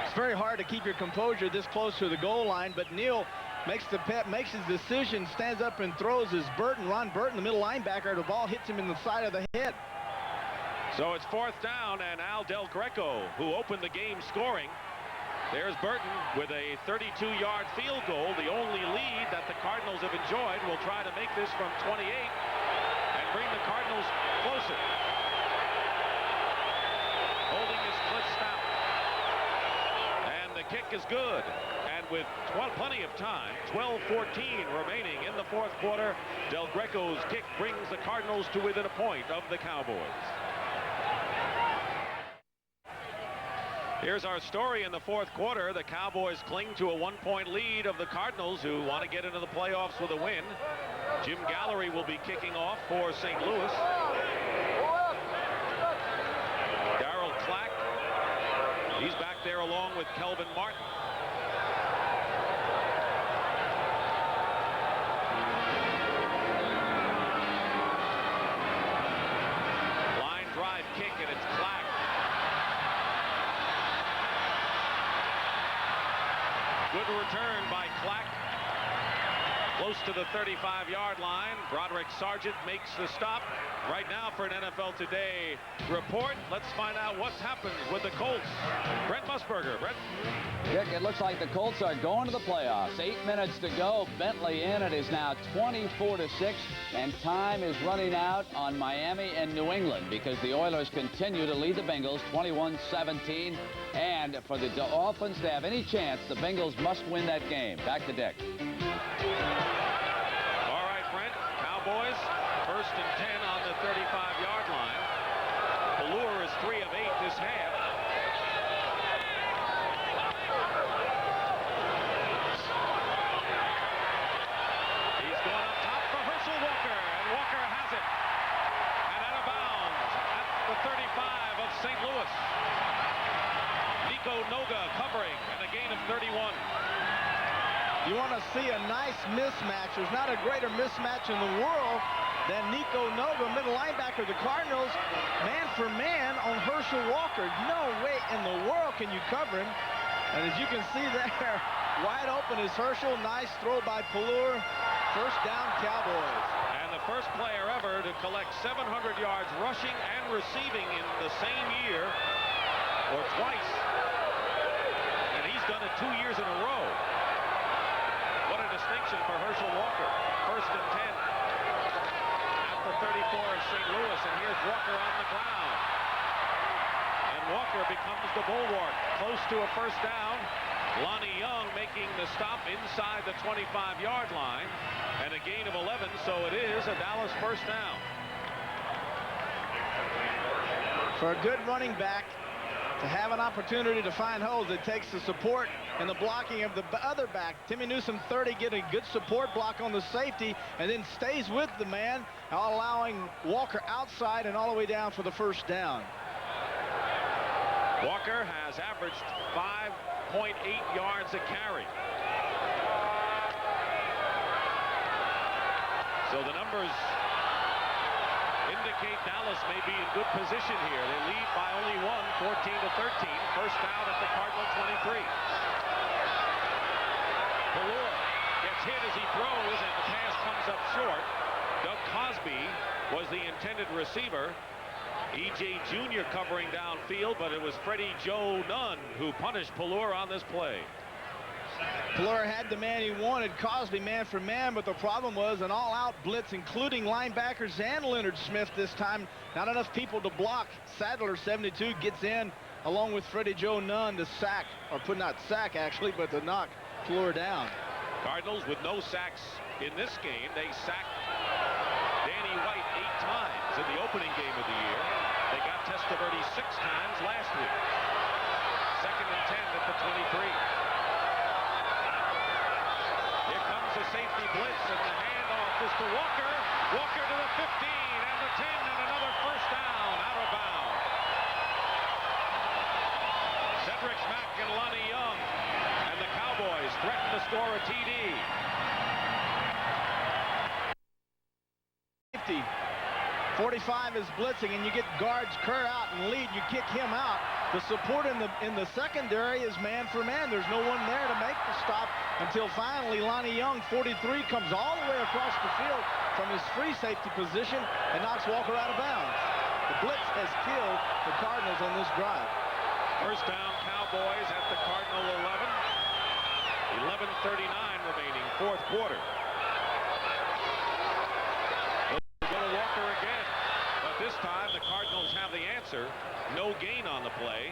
S3: It's very hard to keep your composure this close to the goal line, but Neil makes his decision, stands up and throws as Ron Burton, the middle linebacker. The ball hits him in the side of the head.
S2: So it's 4th down, and Al Del Greco, who opened the game scoring. There's Burton with a 32-yard field goal, the only lead that the Cardinals have enjoyed. Will try to make this from 28 and bring the Cardinals closer. Holding is Cliff Stout. And the kick is good. And with plenty of time, 12:14 remaining in the 4th quarter, Del Greco's kick brings the Cardinals to within a point of the Cowboys. Here's our story in the 4th quarter. The Cowboys cling to a 1-point lead of the Cardinals, who want to get into the playoffs with a win. Jim Gallery will be kicking off for St. Louis. Darryl Clack, he's back there along with Kelvin Martin. kick, and it's flagged. Good return by Clack. Close to the 35-yard line. Broderick Sargent makes the stop. Right now for an NFL Today report, let's find out what's happened with the Colts. Brent Musburger. Brent?
S5: Dick, it looks like the Colts are going to the playoffs. 8 minutes to go. Bentley in. It is now 24-6, and time is running out on Miami and New England because the Oilers continue to lead the Bengals 21-17. And for the Dolphins to have any chance, the Bengals must win that game. Back to Dick.
S2: All right, Brent. Cowboys, 1st and 10 on the 35-yard line. Pelluer is 3 of 8 this half. He's going up top for Herschel Walker, and Walker has it. And out of bounds at the 35 of St. Louis. Nico Noga covering, and a gain of 31.
S3: You want to see a nice mismatch. There's not a greater mismatch in the world than Nico Noga, middle linebacker of the Cardinals, man for man on Herschel Walker. No way in the world can you cover him. And as you can see there, wide open is Herschel. Nice throw by Pelluer. First down, Cowboys.
S2: And the first player ever to collect 700 yards rushing and receiving in the same year, or twice. And he's done it 2 years in a row. What a distinction for Herschel Walker. 1st and 10 at the 34 of St. Louis, and here's Walker on the ground. And Walker becomes the bulwark, close to a first down. Lonnie Young making the stop inside the 25-yard line, and a gain of 11, so it is a Dallas first down.
S3: For a good running back to have an opportunity to find holes, it takes the support and the blocking of the other back. Timmy Newsome, 30, getting a good support block on the safety, and then stays with the man, allowing Walker outside and all the way down for the first down.
S2: Walker has averaged 5.8 yards a carry. So the numbers indicate Dallas may be in good position here. They lead by only 1, 14-13. First down at the Cardinal 23. Pelluer gets hit as he throws, and the pass comes up short. Doug Cosby was the intended receiver. E.J. Jr. covering downfield, but it was Freddie Joe Nunn who punished Pelluer on this play.
S3: Pelluer had the man he wanted, Cosby man for man, but the problem was an all-out blitz, including linebackers and Leonard Smith this time. Not enough people to block. Sadler, 72, gets in along with Freddie Joe Nunn to sack, or put not sack actually, but to knock Pelluer down.
S2: Cardinals with no sacks in this game. They sacked Danny White 8 times in the opening game of the year. They got Testaverde 6 times last week. 2nd and 10 at the 23. Here comes the safety blitz, and the handoff is to Walker. Walker to the 15 and the 10, and another first down out of bounds. Cedric Mack and Lonnie Young, and the Cowboys threaten to score a TD.
S3: 45 is blitzing, and you get guards Kerr out and lead. You kick him out. The support in the secondary is man for man. There's no one there to make the stop until finally Lonnie Young, 43, comes all the way across the field from his free safety position and knocks Walker out of bounds. The blitz has killed the Cardinals on this drive.
S2: First down, Cowboys at the Cardinal 11. 11:39 remaining, 4th quarter. Walker again, but this time the Cardinals have the answer. No gain on the play.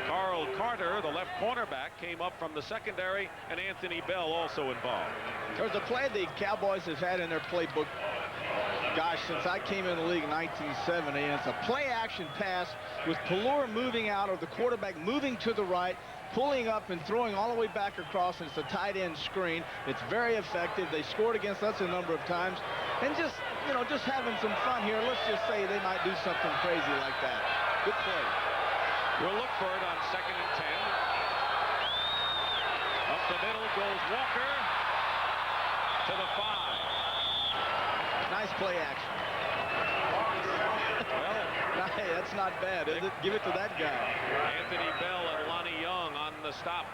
S2: Carl Carter, the left cornerback, came up from the secondary, and Anthony Bell also involved.
S3: There's a play the Cowboys have had in their playbook, gosh, since I came in the league in 1970, and it's a play-action pass with Pelluer moving out, or the quarterback moving to the right, pulling up and throwing all the way back across, and it's a tight end screen. It's very effective. They scored against us a number of times, and just having some fun here. Let's just say they might do something crazy like that. Good play.
S2: We'll look for it on 2nd and 10. Up the middle goes Walker to the 5.
S3: Nice play action.
S2: Well,
S3: hey, that's not bad, is it? Give it to that guy.
S2: Anthony Bell and Lonnie Young on the stop.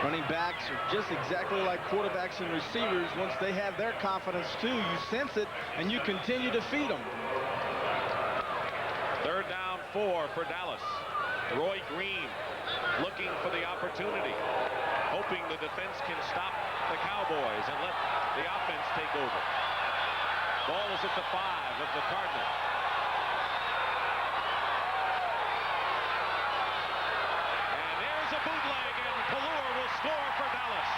S3: Running backs are just exactly like quarterbacks and receivers. Once they have their confidence too, you sense it and you continue to feed them.
S2: 3rd down 4 for Dallas. Roy Green looking for the opportunity, hoping the defense can stop the Cowboys and let the offense take over. Ball is at the 5 of the Cardinals. And there's a bootleg, and Pelluer will score for Dallas.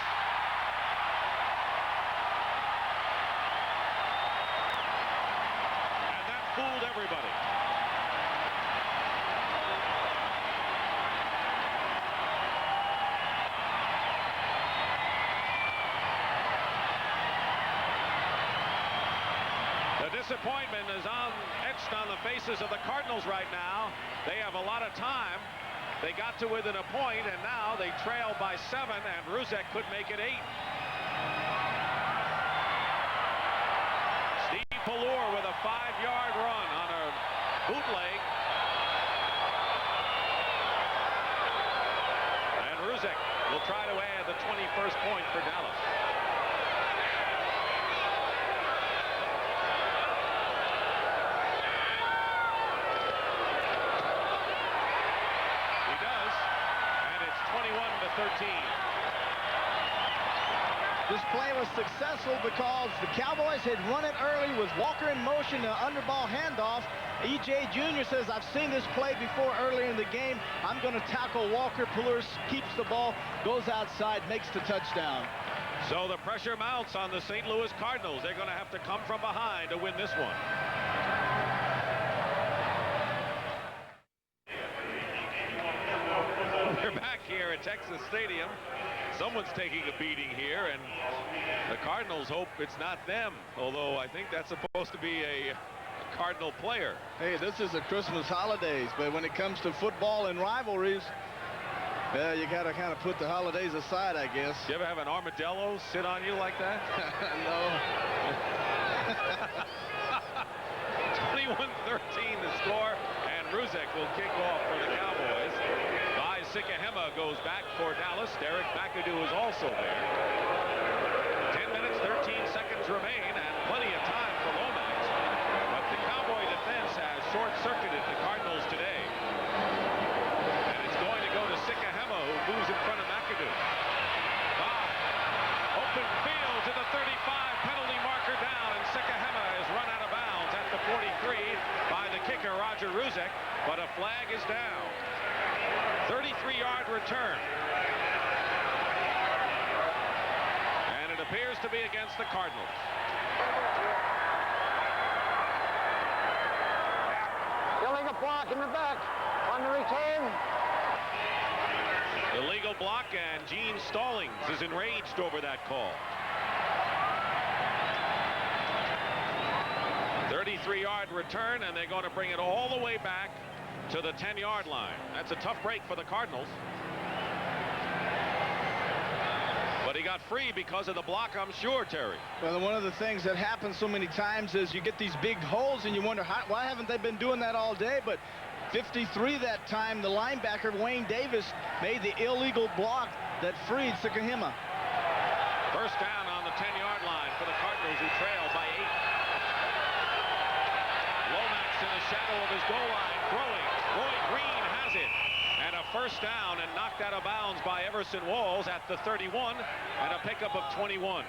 S2: And that fooled everybody. Disappointment is etched on the faces of the Cardinals right now. They have a lot of time. They got to within a point, and now they trail by 7, and Ruzek could make it 8. Steve Pelluer with a 5-yard run on a bootleg. And Ruzek will try to add the 21st point for Dallas. He does, and it's 21-13.
S3: This play was successful because the Cowboys had run it early with Walker in motion, an underball handoff. E.J. Jr. says, I've seen this play before earlier in the game. I'm going to tackle Walker. Pelluer keeps the ball, goes outside, makes the touchdown.
S2: So the pressure mounts on the St. Louis Cardinals. They're going to have to come from behind to win this one. We're back here at Texas Stadium. Someone's taking a beating here, and the Cardinals hope it's not them, although I think that's supposed to be a Cardinal player.
S3: Hey, this is the Christmas holidays, but when it comes to football and rivalries, you got to kind of put the holidays aside, I guess.
S2: You ever have an armadillo sit on you like that?
S3: No.
S2: 21-13 the score, and Ruzek will kick off for the Cowboys. Sikahema goes back for Dallas. Derek McAdoo is also there. 10 minutes, 13 seconds remain, and plenty of time for Lomax. But the Cowboy defense has short-circuited the Cardinals today. And it's going to go to Sikahema, who moves in front of McAdoo. Open field to the 35, penalty marker down, and Sikahema is run out of bounds at the 43 by the kicker, Roger Ruzek, but a flag is down. 33-yard return. And it appears to be against the Cardinals.
S4: Illegal block in the back on the return.
S2: Illegal block, and Gene Stallings is enraged over that call. 33-yard return, and they're going to bring it all the way back to the 10-yard line. That's a tough break for the Cardinals. But he got free because of the block, I'm sure, Terry.
S3: Well, one of the things that happens so many times is you get these big holes and you wonder, why haven't they been doing that all day? But 53 that time, the linebacker, Wayne Davis, made the illegal block that freed Sikahema.
S2: First down on the 10-yard line for the Cardinals, who trail by 8. Lomax in the shadow of his goal line, throwing. Roy Green has it, and a first down, and knocked out of bounds by Everson Walls at the 31, and a pickup of 21.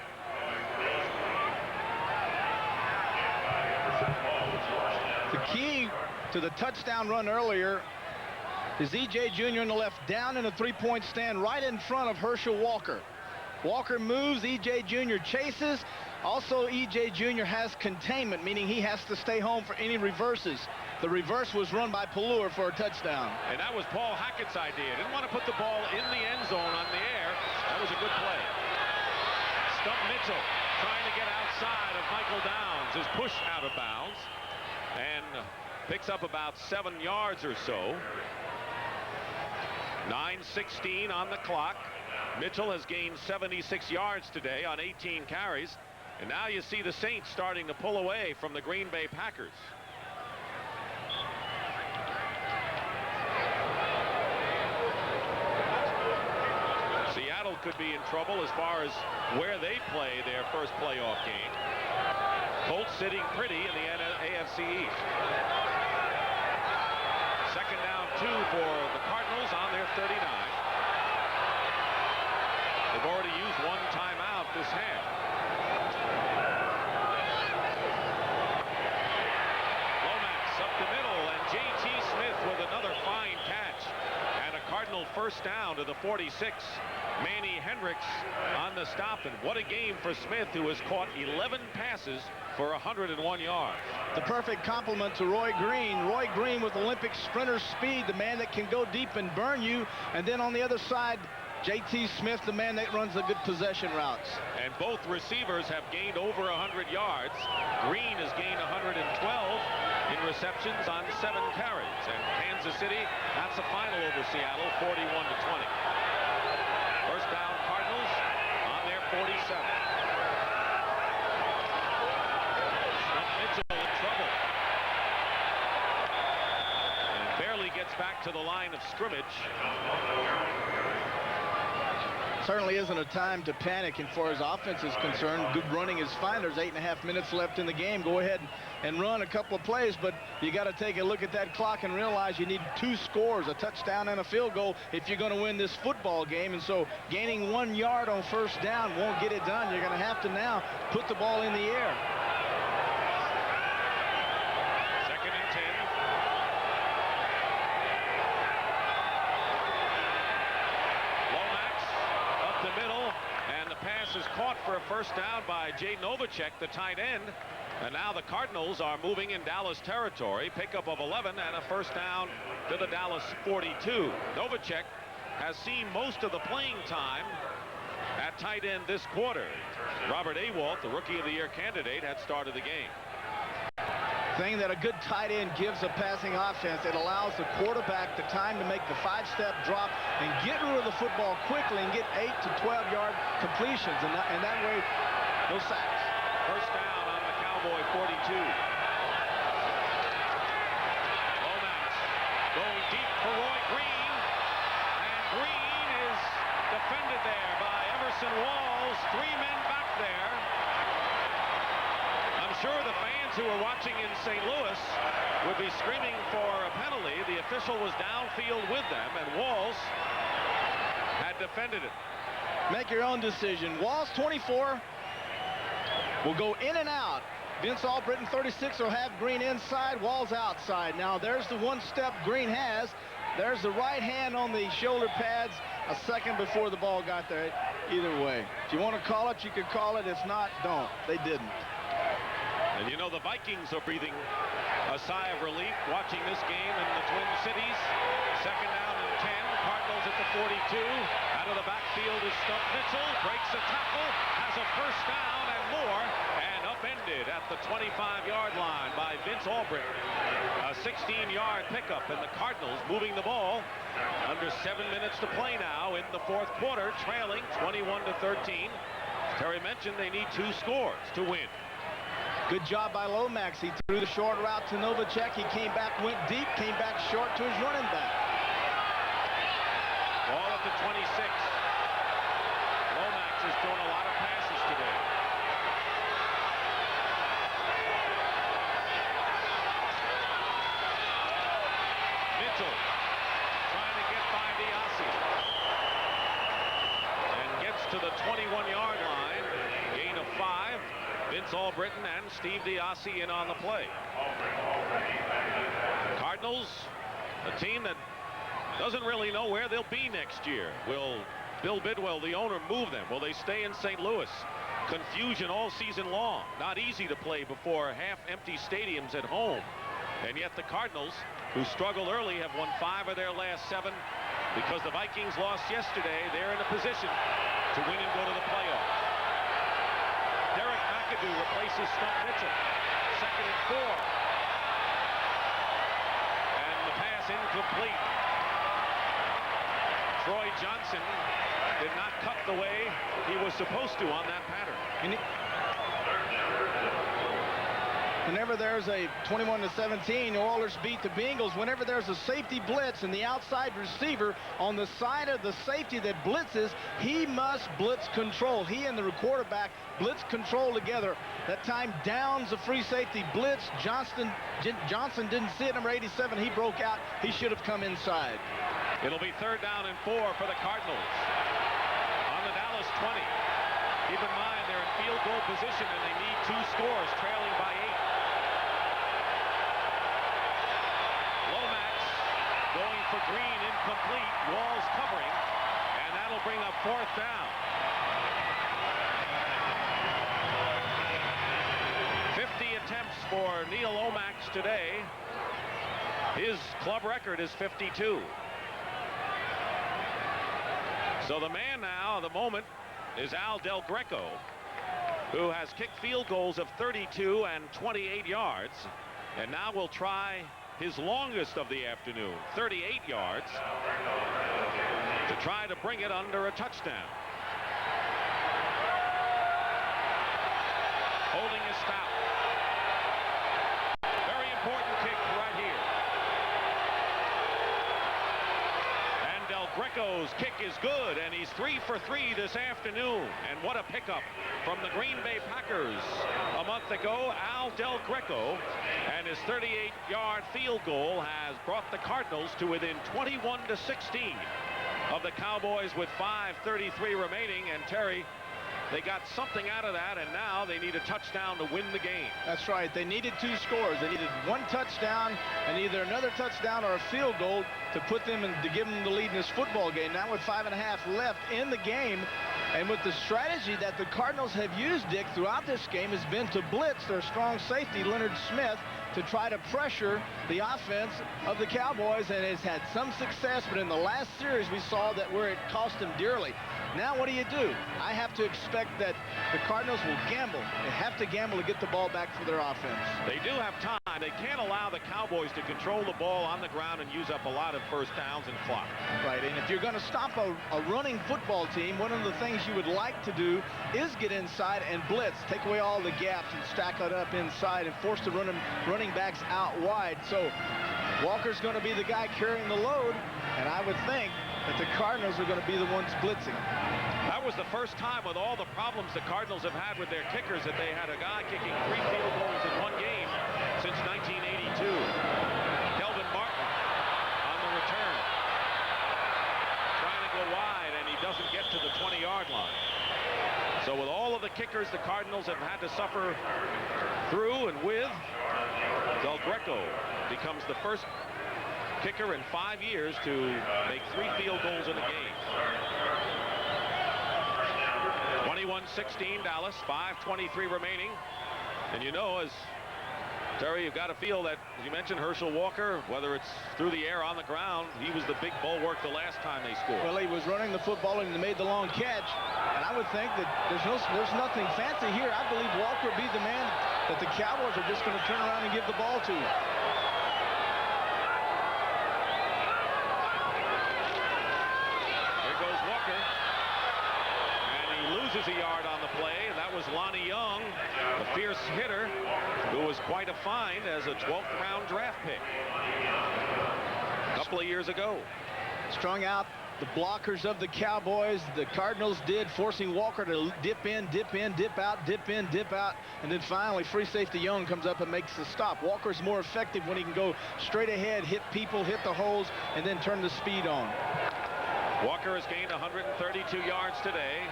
S3: The key to the touchdown run earlier is E.J. Jr. on the left, down in a three-point stand right in front of Herschel Walker. Walker moves, E.J. Jr. chases. Also, E.J. Jr. has containment, meaning he has to stay home for any reverses. The reverse was run by Pelluer for a touchdown.
S2: And that was Paul Hackett's idea. Didn't want to put the ball in the end zone on the air. That was a good play. Stump Mitchell trying to get outside of Michael Downs is pushed out of bounds and picks up about 7 yards or so. 9:16 on the clock. Mitchell has gained 76 yards today on 18 carries. And now you see the Saints starting to pull away from the Green Bay Packers. Seattle could be in trouble as far as where they play their first playoff game. Colts sitting pretty in the AFC East. Second down 2 for the Cardinals on their 39. They've already used one timeout this half. Lomax up the middle, and J.T. Smith with another fine catch. And a Cardinal first down to the 46. Manny Hendricks on the stop, and what a game for Smith, who has caught 11 passes for 101 yards.
S3: The perfect compliment to Roy Green. Roy Green with Olympic sprinter speed, the man that can go deep and burn you. And then on the other side, J.T. Smith, the man that runs the good possession routes.
S2: And both receivers have gained over 100 yards. Green has gained 112 in receptions on 7 carries. And Kansas City, that's a final over Seattle, 41-20. First down, Cardinals on their 47. Mitchell in trouble. And barely gets back to the line of scrimmage.
S3: Certainly isn't a time to panic, and far as offense is concerned, good running is fine. There's 8.5 minutes left in the game. Go ahead and run a couple of plays, but you got to take a look at that clock and realize you need 2 scores, a touchdown and a field goal, if you're going to win this football game. And so gaining 1 yard on first down won't get it done. You're going to have to now put the ball in the air.
S2: Second and 10. The middle, and the pass is caught for a first down by Jay Novacek, the tight end. And now the Cardinals are moving in Dallas territory. Pickup of 11 and a first down to the Dallas 42. Novacek has seen most of the playing time at tight end this quarter. Robert Awalt, the Rookie of the Year candidate, had started the game.
S3: Thing that a good tight end gives a passing offense, it allows the quarterback the time to make the 5-step drop and get rid of the football quickly and get 8 to 12-yard completions, and that way, no sacks.
S2: First down on the Cowboy 42. Lomax going deep for Roy Green, and Green is defended there by Everson Walls. 3 men back there. I'm sure the fans who are watching in St. Louis would be screaming for a penalty. The official was downfield with them, and Walls had defended it.
S3: Make your own decision. Walls 24 will go in and out. Vince Albritton 36 will have Green inside, Walls outside. Now there's the 1 step Green has. There's the right hand on the shoulder pads a second before the ball got there. Either way, if you want to call it, you can call it. If not, don't. They didn't.
S2: And you know the Vikings are breathing a sigh of relief watching this game in the Twin Cities. Second down and 10. Cardinals at the 42. Out of the backfield is Stump Mitchell. Breaks a tackle. Has a first down and more. And upended at the 25-yard line by Vince Albritton. A 16-yard pickup, and the Cardinals moving the ball. Under 7 minutes to play now in the 4th quarter, trailing 21-13. Terry mentioned they need 2 scores to win.
S3: Good job by Lomax. He threw the short route to Novacek. He came back, went deep, came back short to his running back.
S2: Ball at the 26. Lomax has thrown a lot of passes today. Mitchell trying to get by DiAsi. And gets to the 21-yard line. Gain of 5. Vince Albritton and Steve DiAsi in on the play. Cardinals, a team that doesn't really know where they'll be next year. Will Bill Bidwell, the owner, move them? Will they stay in St. Louis? Confusion all season long. Not easy to play before half-empty stadiums at home. And yet the Cardinals, who struggled early, have won 5 of their last 7. Because the Vikings lost yesterday, they're in a position to win and go to the playoffs. Derek McAdoo replaces Stump Mitchell. Second and 4. And the pass incomplete. Troy Johnson did not cut the way he was supposed to on that pattern.
S3: whenever there's a 21-17, New Orleans beat the Bengals. Whenever there's a safety blitz and the outside receiver on the side of the safety that blitzes, he must blitz control. He and the quarterback blitz control together. That time Downs, a free safety, blitz. Johnson didn't see it. Number 87, he broke out. He should have come inside.
S2: It'll be 3rd down and 4 for the Cardinals on the Dallas 20. Keep in mind they're in field goal position and they need 2 scores, trailing by 8. Lomax going for Green, incomplete. Walls covering, and that'll bring up 4th down. 50 attempts for Neil Lomax today. His club record is 52. So the man now, the moment, is Al Del Greco, who has kicked field goals of 32 and 28 yards, and now will try his longest of the afternoon, 38 yards, to try to bring it under a touchdown. Holding his stop. Very important kick right here. And Del Greco's kick is good, and he's 3 for 3 this afternoon. And what a pickup from the Green Bay Packers a month ago. Al Del Greco and his 38-yard field goal has brought the Cardinals to within 21-16 of the Cowboys with 5:33 remaining. And Terry, they got something out of that, and now they need a touchdown to win the game.
S3: That's right. They needed 2 scores. They needed 1 touchdown and either another touchdown or a field goal to put them in, to give them the lead in this football game. Now with 5.5 left in the game, and with the strategy that the Cardinals have used, Dick, throughout this game has been to blitz their strong safety, Leonard Smith, to try to pressure the offense of the Cowboys, and has had some success. But in the last series, we saw that where it cost them dearly. Now what do? I have to expect that the Cardinals will gamble. They have to gamble to get the ball back for their offense.
S2: They do have time. They can't allow the Cowboys to control the ball on the ground and use up a lot of first downs and clock.
S3: Right, and if you're going to stop a running football team, one of the things you would like to do is get inside and blitz. Take away all the gaps and stack it up inside and force the running backs out wide. So Walker's going to be the guy carrying the load, and I would think that the Cardinals are going to be the ones blitzing.
S2: That was the first time with all the problems the Cardinals have had with their kickers that they had a guy kicking 3 field goals in one game since 1982. Kelvin Martin on the return, trying to go wide, and he doesn't get to the 20-yard line. So with all of the kickers the Cardinals have had to suffer through and with, Del Greco becomes the first kicker in 5 years to make 3 field goals in a game. 21-16 Dallas, 5:23 remaining. And you know, as Terry, you've got to feel that, as you mentioned, Herschel Walker, whether it's through the air, on the ground, he was the big bulwark the last time they scored.
S3: Well, he was running the football and he made the long catch. And I would think that there's nothing fancy here. I believe Walker be the man that the Cowboys are just going to turn around and give the ball to.
S2: Loses a yard on the play, and that was Lonnie Young, the fierce hitter, who was quite a find as a 12th round draft pick a couple of years ago.
S3: Strung out the blockers of the Cowboys. The Cardinals did, forcing Walker to dip in, dip out, dip in, dip out, and then finally free safety Young comes up and makes the stop. Walker's more effective when he can go straight ahead, hit people, hit the holes, and then turn the speed on.
S2: Walker has gained 132 yards today.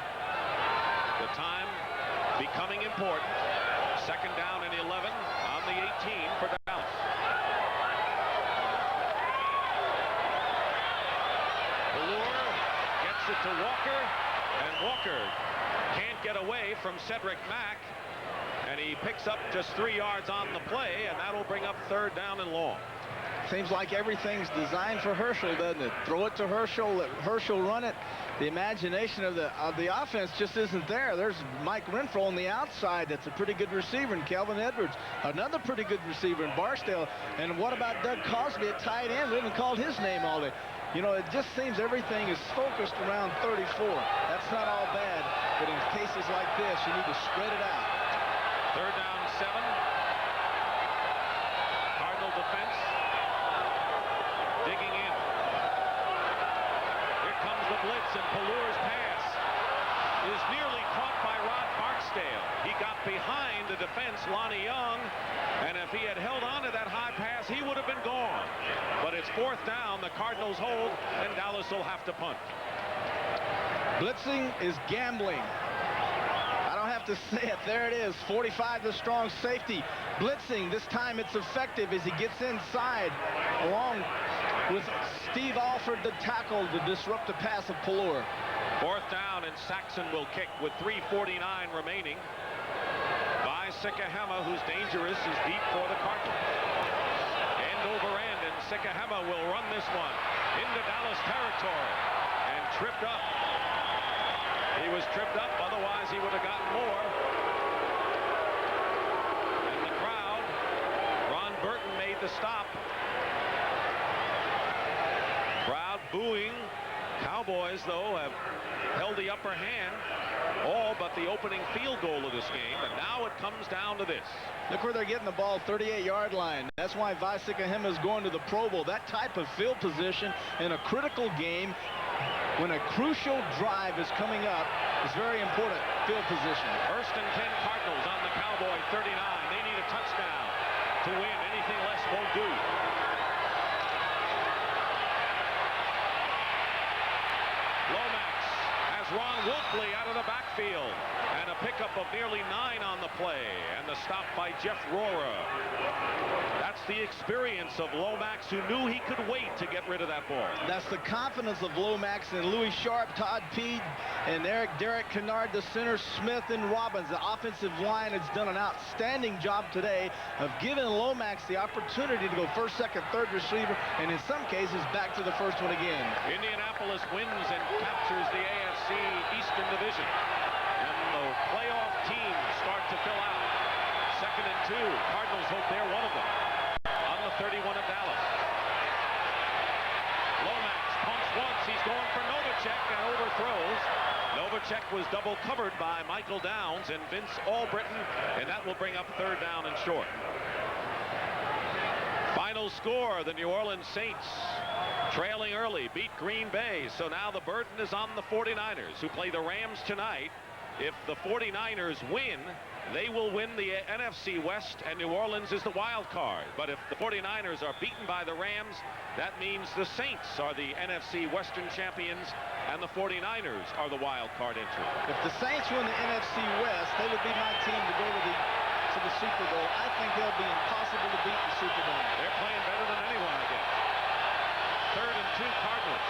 S2: The time becoming important. 2nd down and 11 on the 18 for Dallas. Ballure gets it to Walker, and Walker can't get away from Cedric Mack, and he picks up just 3 yards on the play, and that'll bring up 3rd down and long.
S3: Seems like everything's designed for Herschel, doesn't it? Throw it to Herschel, let Herschel run it. The imagination of the offense just isn't there. There's Mike Renfro on the outside. That's a pretty good receiver, and Calvin Edwards, another pretty good receiver, in Barstow. And what about Doug Cosby at tight end? We haven't called his name all day. You know, it just seems everything is focused around 34. That's not all bad, but in cases like this, you need to spread it out.
S2: 3rd down, 7. defense. Digging in. Here comes the blitz, and Pelur's pass is nearly caught by Rod Barksdale. He got behind the defense, Lonnie Young, and if he had held on to that high pass, he would have been gone. But it's 4th down. The Cardinals hold, and Dallas will have to punt.
S3: Blitzing is gambling. I don't have to say it. There it is. 45, the strong safety. Blitzing. This time it's effective as he gets inside, along with Steve Alford, the tackle, to disrupt the pass of Pelur.
S2: 4th down, and Saxon will kick with 3:49 remaining. Sikahema, who's dangerous, is deep for the Cardinals. End over end, and Sikahema will run this one into Dallas territory and tripped up. He was tripped up, otherwise he would have gotten more. And the crowd, Ron Burton made the stop. Crowd booing. Cowboys, though, have held the upper hand, all but the opening field goal of this game, and now it comes down to this.
S3: Look where they're getting the ball, 38-yard line. That's why Sikahema is going to the Pro Bowl. That type of field position in a critical game, when a crucial drive is coming up, is very important. Field position.
S2: 1st and 10 Cardinals on the Cowboy 39. They need a touchdown to win. Anything less won't do. Ron Wolfley out of the backfield, and a pickup of nearly 9 on the play, and the stop by Jeff Rohrer. That's the experience of Lomax, who knew he could wait to get rid of that ball.
S3: That's the confidence of Lomax and Louis Sharp, Todd Peed, and Derek Kennard, the center, Smith and Robbins. The offensive line has done an outstanding job today of giving Lomax the opportunity to go 1st, 2nd, 3rd receiver, and in some cases back to the 1st one again.
S2: Indianapolis wins and captures the AFC Eastern Division, and the playoff teams start to fill out. 2nd and 2. Cardinals hope they're one of them. On the 31 of Dallas. Lomax pumps once. He's going for Novacek and overthrows. Novacek was double covered by Michael Downs and Vince Albritton, and that will bring up 3rd down and short. Final score, the New Orleans Saints trailing early, beat Green Bay, so now the burden is on the 49ers, who play the Rams tonight. If the 49ers win, they will win the NFC West, and New Orleans is the wild card. But if the 49ers are beaten by the Rams, that means the Saints are the NFC Western champions, and the 49ers are the wild card entry.
S3: If the Saints win the NFC West, they would be my team to go to the Super Bowl. I think they'll be impossible to beat in the Super Bowl.
S2: They're playing better than anyone, I guess. 3rd and 2 Cardinals.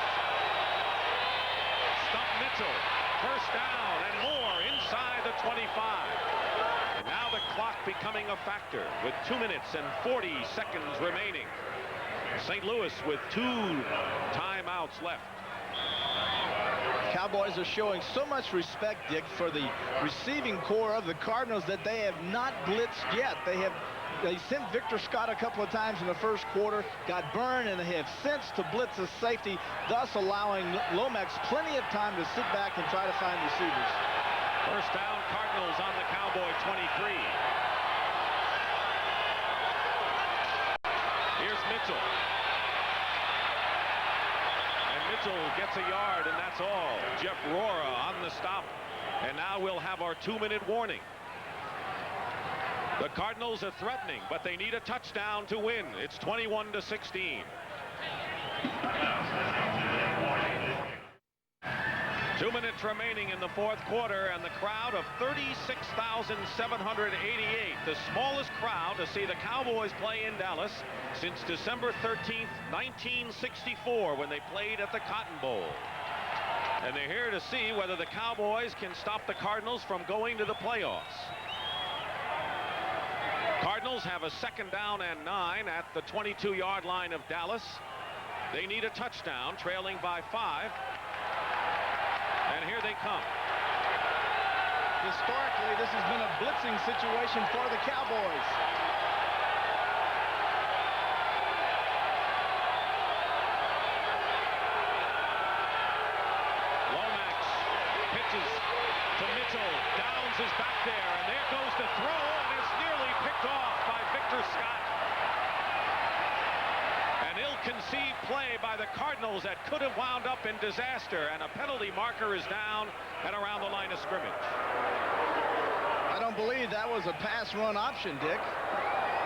S2: Stump Mitchell. 1st down and more inside the 25. And now the clock becoming a factor with 2 minutes and 40 seconds remaining. St. Louis with 2 timeouts left.
S3: Cowboys are showing so much respect, Dick, for the receiving core of the Cardinals that they have not blitzed yet. They sent Victor Scott a couple of times in the 1st quarter, got burned, and they have since to blitz a safety, thus allowing Lomax plenty of time to sit back and try to find receivers.
S2: 1st down, Cardinals on the Cowboy 23. Here's Mitchell. Mitchell gets a yard, and that's all. Jeff Rohrer on the stop, and now we'll have our 2-minute warning. The Cardinals are threatening, but they need a touchdown to win. It's 21-16. 2 minutes remaining in the 4th quarter, and the crowd of 36,788, the smallest crowd to see the Cowboys play in Dallas since December 13th, 1964, when they played at the Cotton Bowl. And they're here to see whether the Cowboys can stop the Cardinals from going to the playoffs. Cardinals have a 2nd down and 9 at the 22-yard line of Dallas. They need a touchdown, trailing by 5. And here they come.
S3: Historically, this has been a blitzing situation for the Cowboys.
S2: Lomax pitches to Mitchell. Downs is back there, and there goes the throw, and it's nearly picked off by Victor Scott. Cardinals that could have wound up in disaster, and a penalty marker is down and around the line of scrimmage.
S3: I don't believe that was a pass run option, Dick.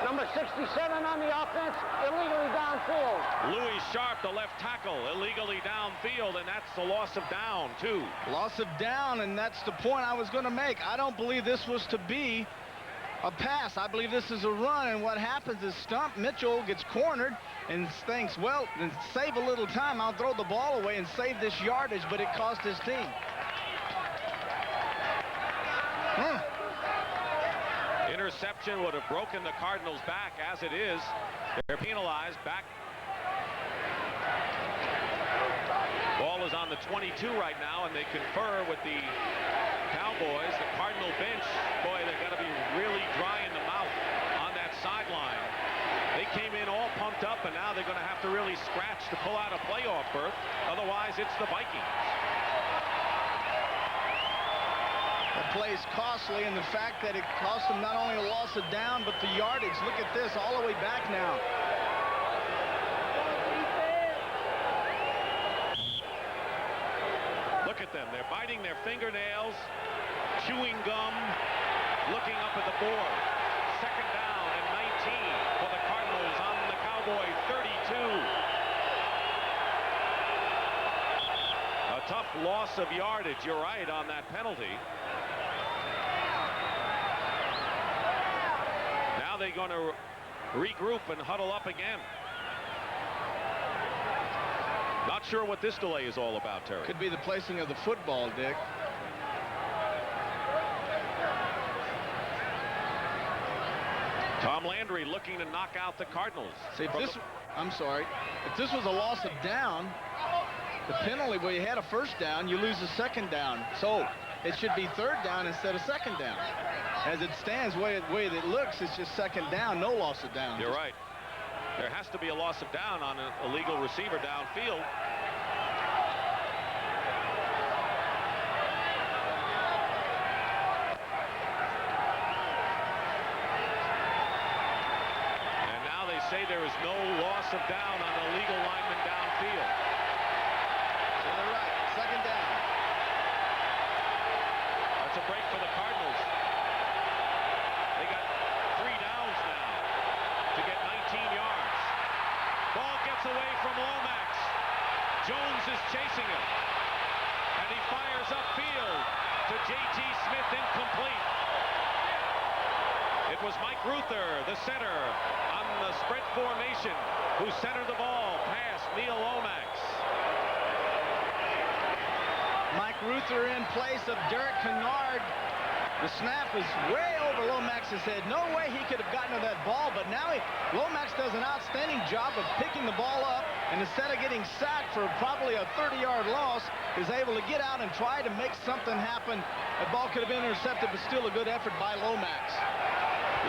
S4: Number 67 on the offense, illegally downfield.
S2: Louis Sharp, the left tackle, illegally downfield, and that's the loss of down, too.
S3: Loss of down, and that's the point I was going to make. I don't believe this was to be a pass. I believe this is a run, and what happens is Stump Mitchell gets cornered and thinks, well, then save a little time. I'll throw the ball away and save this yardage, but it cost his team.
S2: Interception would have broken the Cardinals back. As it is, they're penalized back. Ball is on the 22 right now, and they confer with the Cowboys. The Cardinal bench, boy, they've got to be really dry in the mouth on that sideline. They came in all pumped up, and now they're going to have to really scratch to pull out a playoff berth. Otherwise, it's the Vikings.
S3: The play's costly, and the fact that it cost them not only a loss of down, but the yardage. Look at this, all the way back now.
S2: Look at them. They're biting their fingernails, chewing gum, looking up at the board. Second down and 19 for the Cardinals on the Cowboy 32. A tough loss of yardage, you're right, on that penalty. Now they're going to regroup and huddle up again. Not sure what this delay is all about, Terry.
S3: Could be the placing of the football, Dick.
S2: Tom Landry looking to knock out the Cardinals.
S3: See, if this, I'm sorry, if this was a loss of down, the penalty where you had a first down, you lose a second down. So it should be third down instead of second down. As it stands, the way it looks, it's just second down, no loss of down.
S2: You're right. There has to be a loss of down on an illegal receiver downfield. And now they say there is no loss of down on an illegal lineman downfield.
S3: To the right, second down.
S2: That's a break for the Cardinals. They got 3 downs now to get 19 yards. Ball gets away from Lomax. Jones is chasing him. And he fires upfield to J.T. Smith, incomplete. It was Mike Ruther, the center, on the spread formation, who centered the ball past Neil Lomax.
S3: Mike Ruther in place of Derek Kennard. The snap is way over Lomax's head. No way he could have gotten to that ball, but now Lomax does an outstanding job of picking the ball up, and instead of getting sacked for probably a 30-yard loss, is able to get out and try to make something happen. The ball could have been intercepted, but still a good effort by Lomax.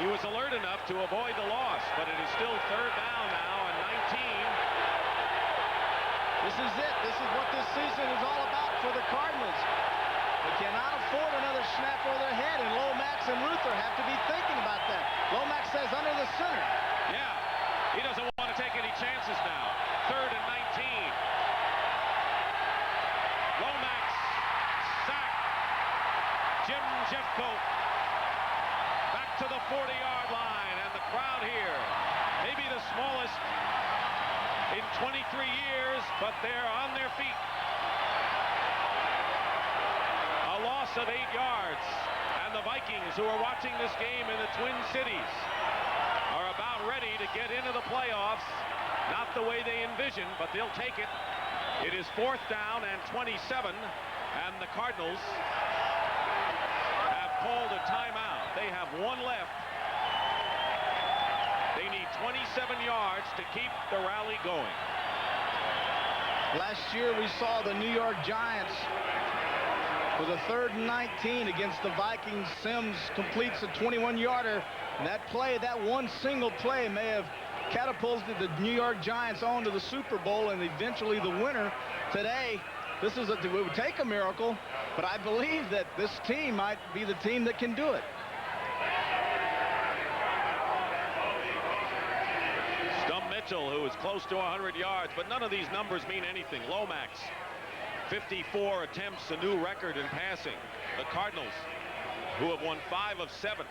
S2: He was alert enough to avoid the loss, but it is still third down now and 19.
S3: This is it. This is what this season is all about for the Cardinals. They cannot afford another snap over their head, and Lomax and Ruther have to be thinking about that. Lomax says under the center.
S2: Yeah, he doesn't want to take any chances now. Third and 19. Lomax, sack. Jim Jeffcoat back to the 40-yard line, and the crowd here, maybe the smallest in 23 years, but they're on their feet. A loss of 8 yards, and the Vikings, who are watching this game in the Twin Cities, are about ready to get into the playoffs. Not the way they envisioned, but they'll take it. It is fourth down and 27, and the Cardinals have called a timeout. They have one left. They need 27 yards to keep the rally going.
S3: Last year we saw the New York Giants with a 3rd and 19 against the Vikings. Sims completes a 21-yarder. And that play, that one single play, may have catapulted the New York Giants on to the Super Bowl and eventually the winner. Today, it would take a miracle, but I believe that this team might be the team that can do it.
S2: Mantle, who is close to 100 yards, but none of these numbers mean anything. Lomax, 54 attempts, a new record in passing. The Cardinals, who have won 5 of 7,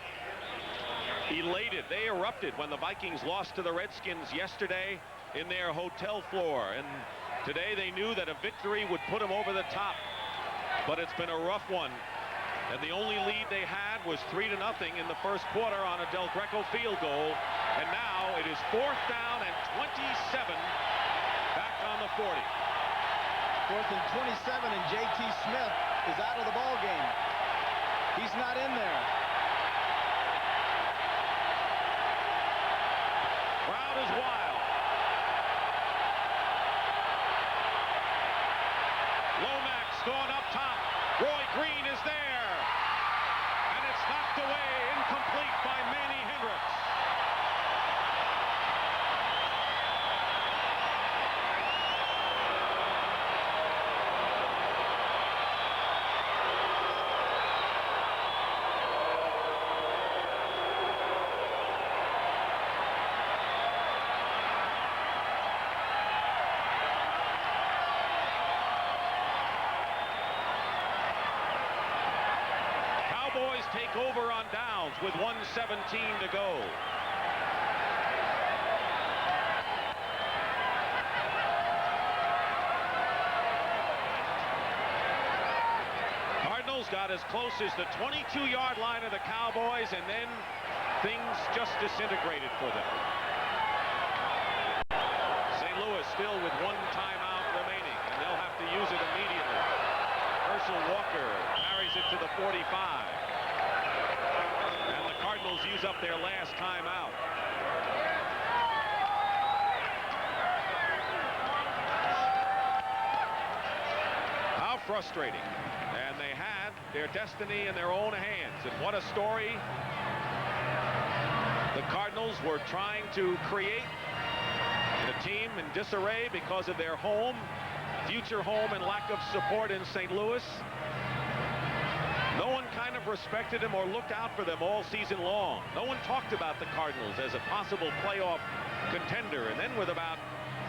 S2: elated. They erupted when the Vikings lost to the Redskins yesterday in their hotel floor, and today they knew that a victory would put them over the top. But it's been a rough one, and the only lead they had was 3-0 in the first quarter on a Del Greco field goal, and now it is 4th down and 27 back on the 40.
S3: 4th and 27, and J.T. Smith is out of the ball game. He's not in there.
S2: Crowd is wild. Lomax going up top. Roy Green is there. And it's knocked away, incomplete by Manny Hendricks. Cowboys take over on downs with 1:17 to go. Cardinals got as close as the 22-yard line of the Cowboys, and then things just disintegrated for them. St. Louis still with 1 timeout remaining, and they'll have to use it immediately. Herschel Walker carries it to the 45. And the Cardinals use up their last timeout. How frustrating. And they had their destiny in their own hands. And what a story the Cardinals were trying to create in a team in disarray because of their home, future home, and lack of support in St. Louis. No one kind of respected them or looked out for them all season long. No one talked about the Cardinals as a possible playoff contender. And then with about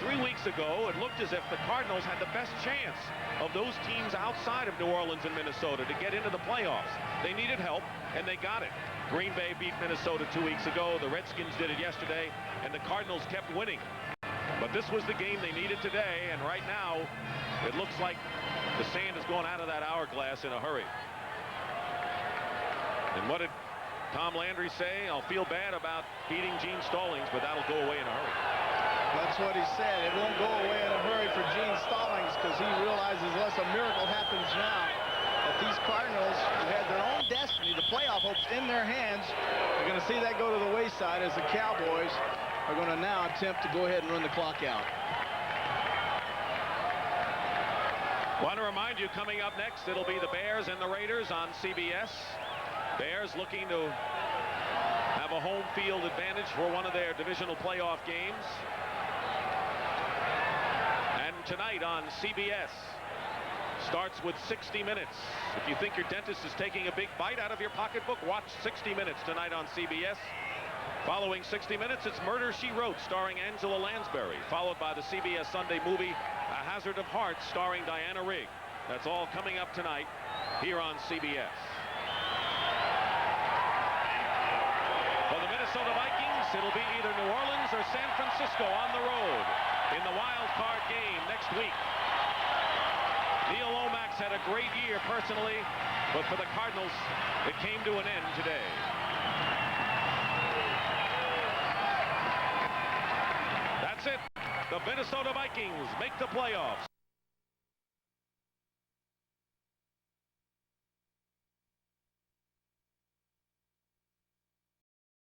S2: 3 weeks ago, it looked as if the Cardinals had the best chance of those teams outside of New Orleans and Minnesota to get into the playoffs. They needed help, and they got it. Green Bay beat Minnesota 2 weeks ago. The Redskins did it yesterday, and the Cardinals kept winning. But this was the game they needed today, and right now, it looks like the sand has gone out of that hourglass in a hurry. And what did Tom Landry say? I'll feel bad about beating Gene Stallings, but that'll go away in a hurry.
S3: That's what he said. It won't go away in a hurry for Gene Stallings, because he realizes unless a miracle happens now, that these Cardinals, who had their own destiny, the playoff hopes in their hands, are going to see that go to the wayside as the Cowboys are going to now attempt to go ahead and run the clock out.
S2: Want to remind you, coming up next, it'll be the Bears and the Raiders on CBS. Bears looking to have a home field advantage for one of their divisional playoff games. And tonight on CBS starts with 60 Minutes. If you think your dentist is taking a big bite out of your pocketbook, watch 60 Minutes tonight on CBS. Following 60 Minutes, it's Murder, She Wrote, starring Angela Lansbury, followed by the CBS Sunday movie A Hazard of Hearts, starring Diana Rigg. That's all coming up tonight here on CBS. For the Minnesota Vikings, it'll be either New Orleans or San Francisco on the road in the wild card game next week. Neil Lomax had a great year personally, but for the Cardinals, it came to an end today. That's it. The Minnesota Vikings make the playoffs.